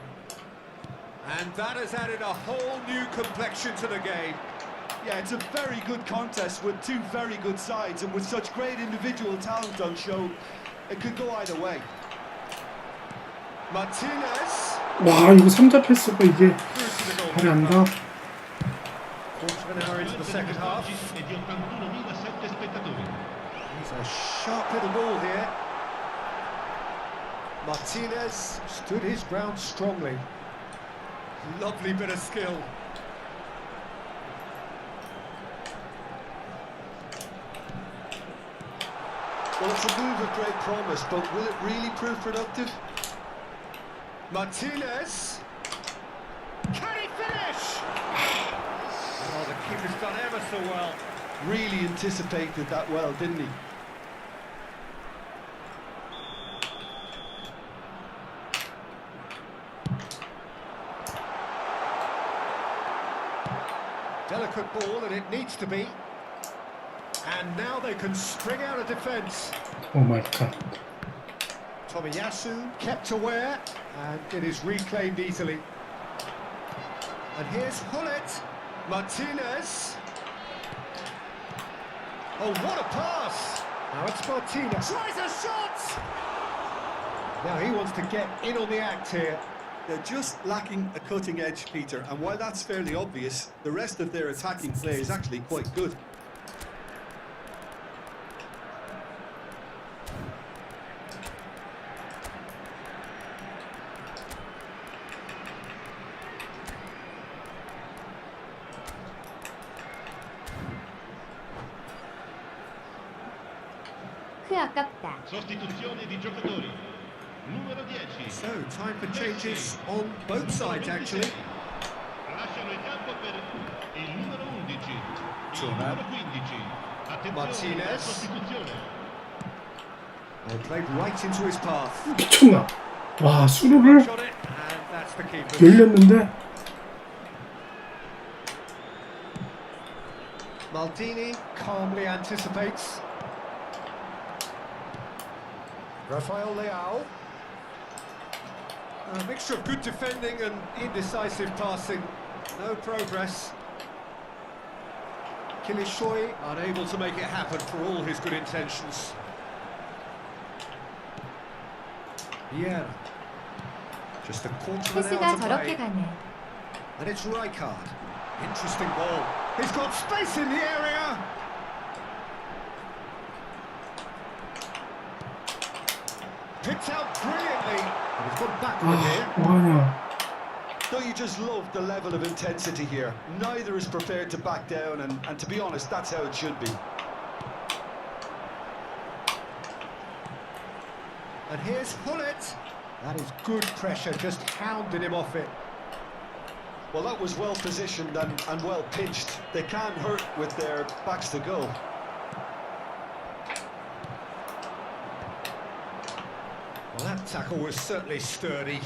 And that has added a whole new complexion to the game. Yeah, it's a very good contest with two very good sides and with such great individual talent on show, it could go either way. Martinez. 와, 이거 3자 패스가 이게 Through to the goal. 발이 안 가. Quarter of an hour into the second half. E di 81.007 spettatori. He's a sharp little ball here. Martinez stood his ground strongly. Lovely bit of skill. Well, it's a move of great promise, but will it really prove productive? Martinez. Can he finish? Oh, the keeper's done ever so well. Really anticipated that well, didn't he? Delicate ball, and it needs to be. And now they can spring out of defence. 오 마이 갓. Tomiyasu kept aware, and it is reclaimed easily. And here's Hullet. Martinez. Oh, what a pass! Now it's Martinez. Tries a shot! Now he wants to get in on the act here. They're just lacking a cutting edge, Peter, and while that's fairly obvious, the rest of their attacking play is actually quite good. 크 아깝다. Sostituzione di giocatori. Numero 10. So, time for changes on both sides, actually. Lasciano il campo per il numero 11. Il Turner. numero 15. Attenzione alla Martinez. sostituzione. They played right into his path. 미쳤나? 와, 수루를 Shot it, and that's the keeper. 열렸는데 Maldini calmly anticipates. Rafael Leao. A mixture of good defending and indecisive passing. No progress. Kilishoy unable to make it happen for all his good intentions. Vieira. Just a quarter of an 패스가 hour to 저렇게 play. 가네. And it's Rijkaard. Interesting ball. He's got space in the area. Picked out brilliantly. And he's gone backward here. 뭐하냐. Don't you just love the level of intensity here? Neither is prepared to back down, and to be honest, that's how it should be. And here's Hullet. That is good pressure, just hounding him off it. Well, that was well positioned and well pitched. They can't hurt with their backs to goal. Well, that tackle was certainly sturdy.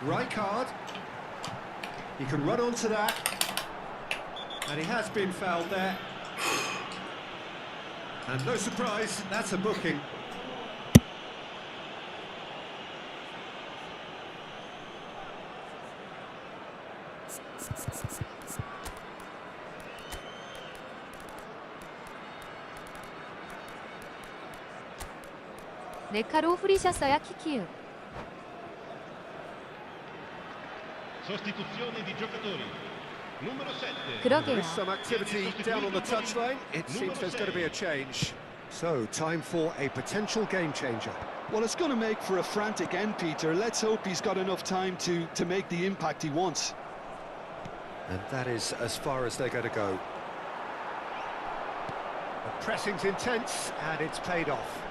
Rijkaard. He can run onto that. And he has been fouled there. And no surprise, that's a booking. 네카로 후리셨어야 키키읍. Sostituzione di giocatori. Numero 7. 그러게요. With some activity down on the touchline, it seems there's going to be a change. So, time for a potential game changer. Well, it's going to make for a frantic end, Peter. Let's hope he's got enough time to make the impact he wants. And that is as far as they're going to go. The pressing's intense, and it's paid off.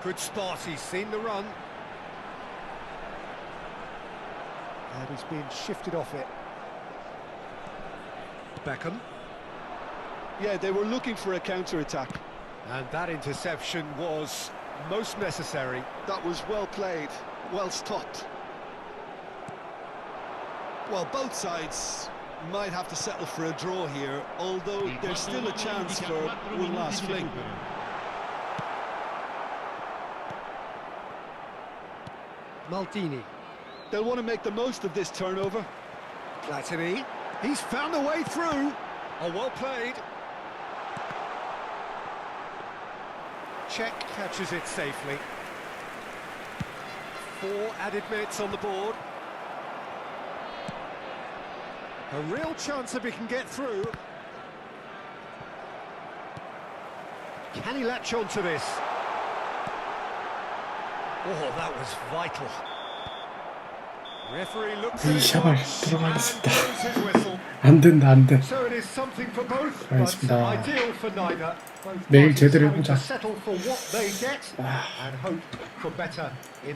Good spot, he's seen the run. And he's been shifted off it. Beckham. Yeah, they were looking for a counter-attack. And that interception was most necessary. That was well played, well stopped. Well, both sides might have to settle for a draw here, although there's still a chance for one last fling. Maldini. They'll want to make the most of this turnover. Platini. He's found a way through. Oh, well played. Czech catches it safely. 4 added minutes on the board. A real chance if he can get through. Can he latch on to this? Oh, that was vital. Referee looks at 이 his 샷을 watch and 들어가겠습니다. blows his whistle. 안 된다, 안 돼. So it is something for both, but 알겠습니다. ideal for neither. Both 내일 parties 제대로 having 해보자. to settle for what they get and hope for better in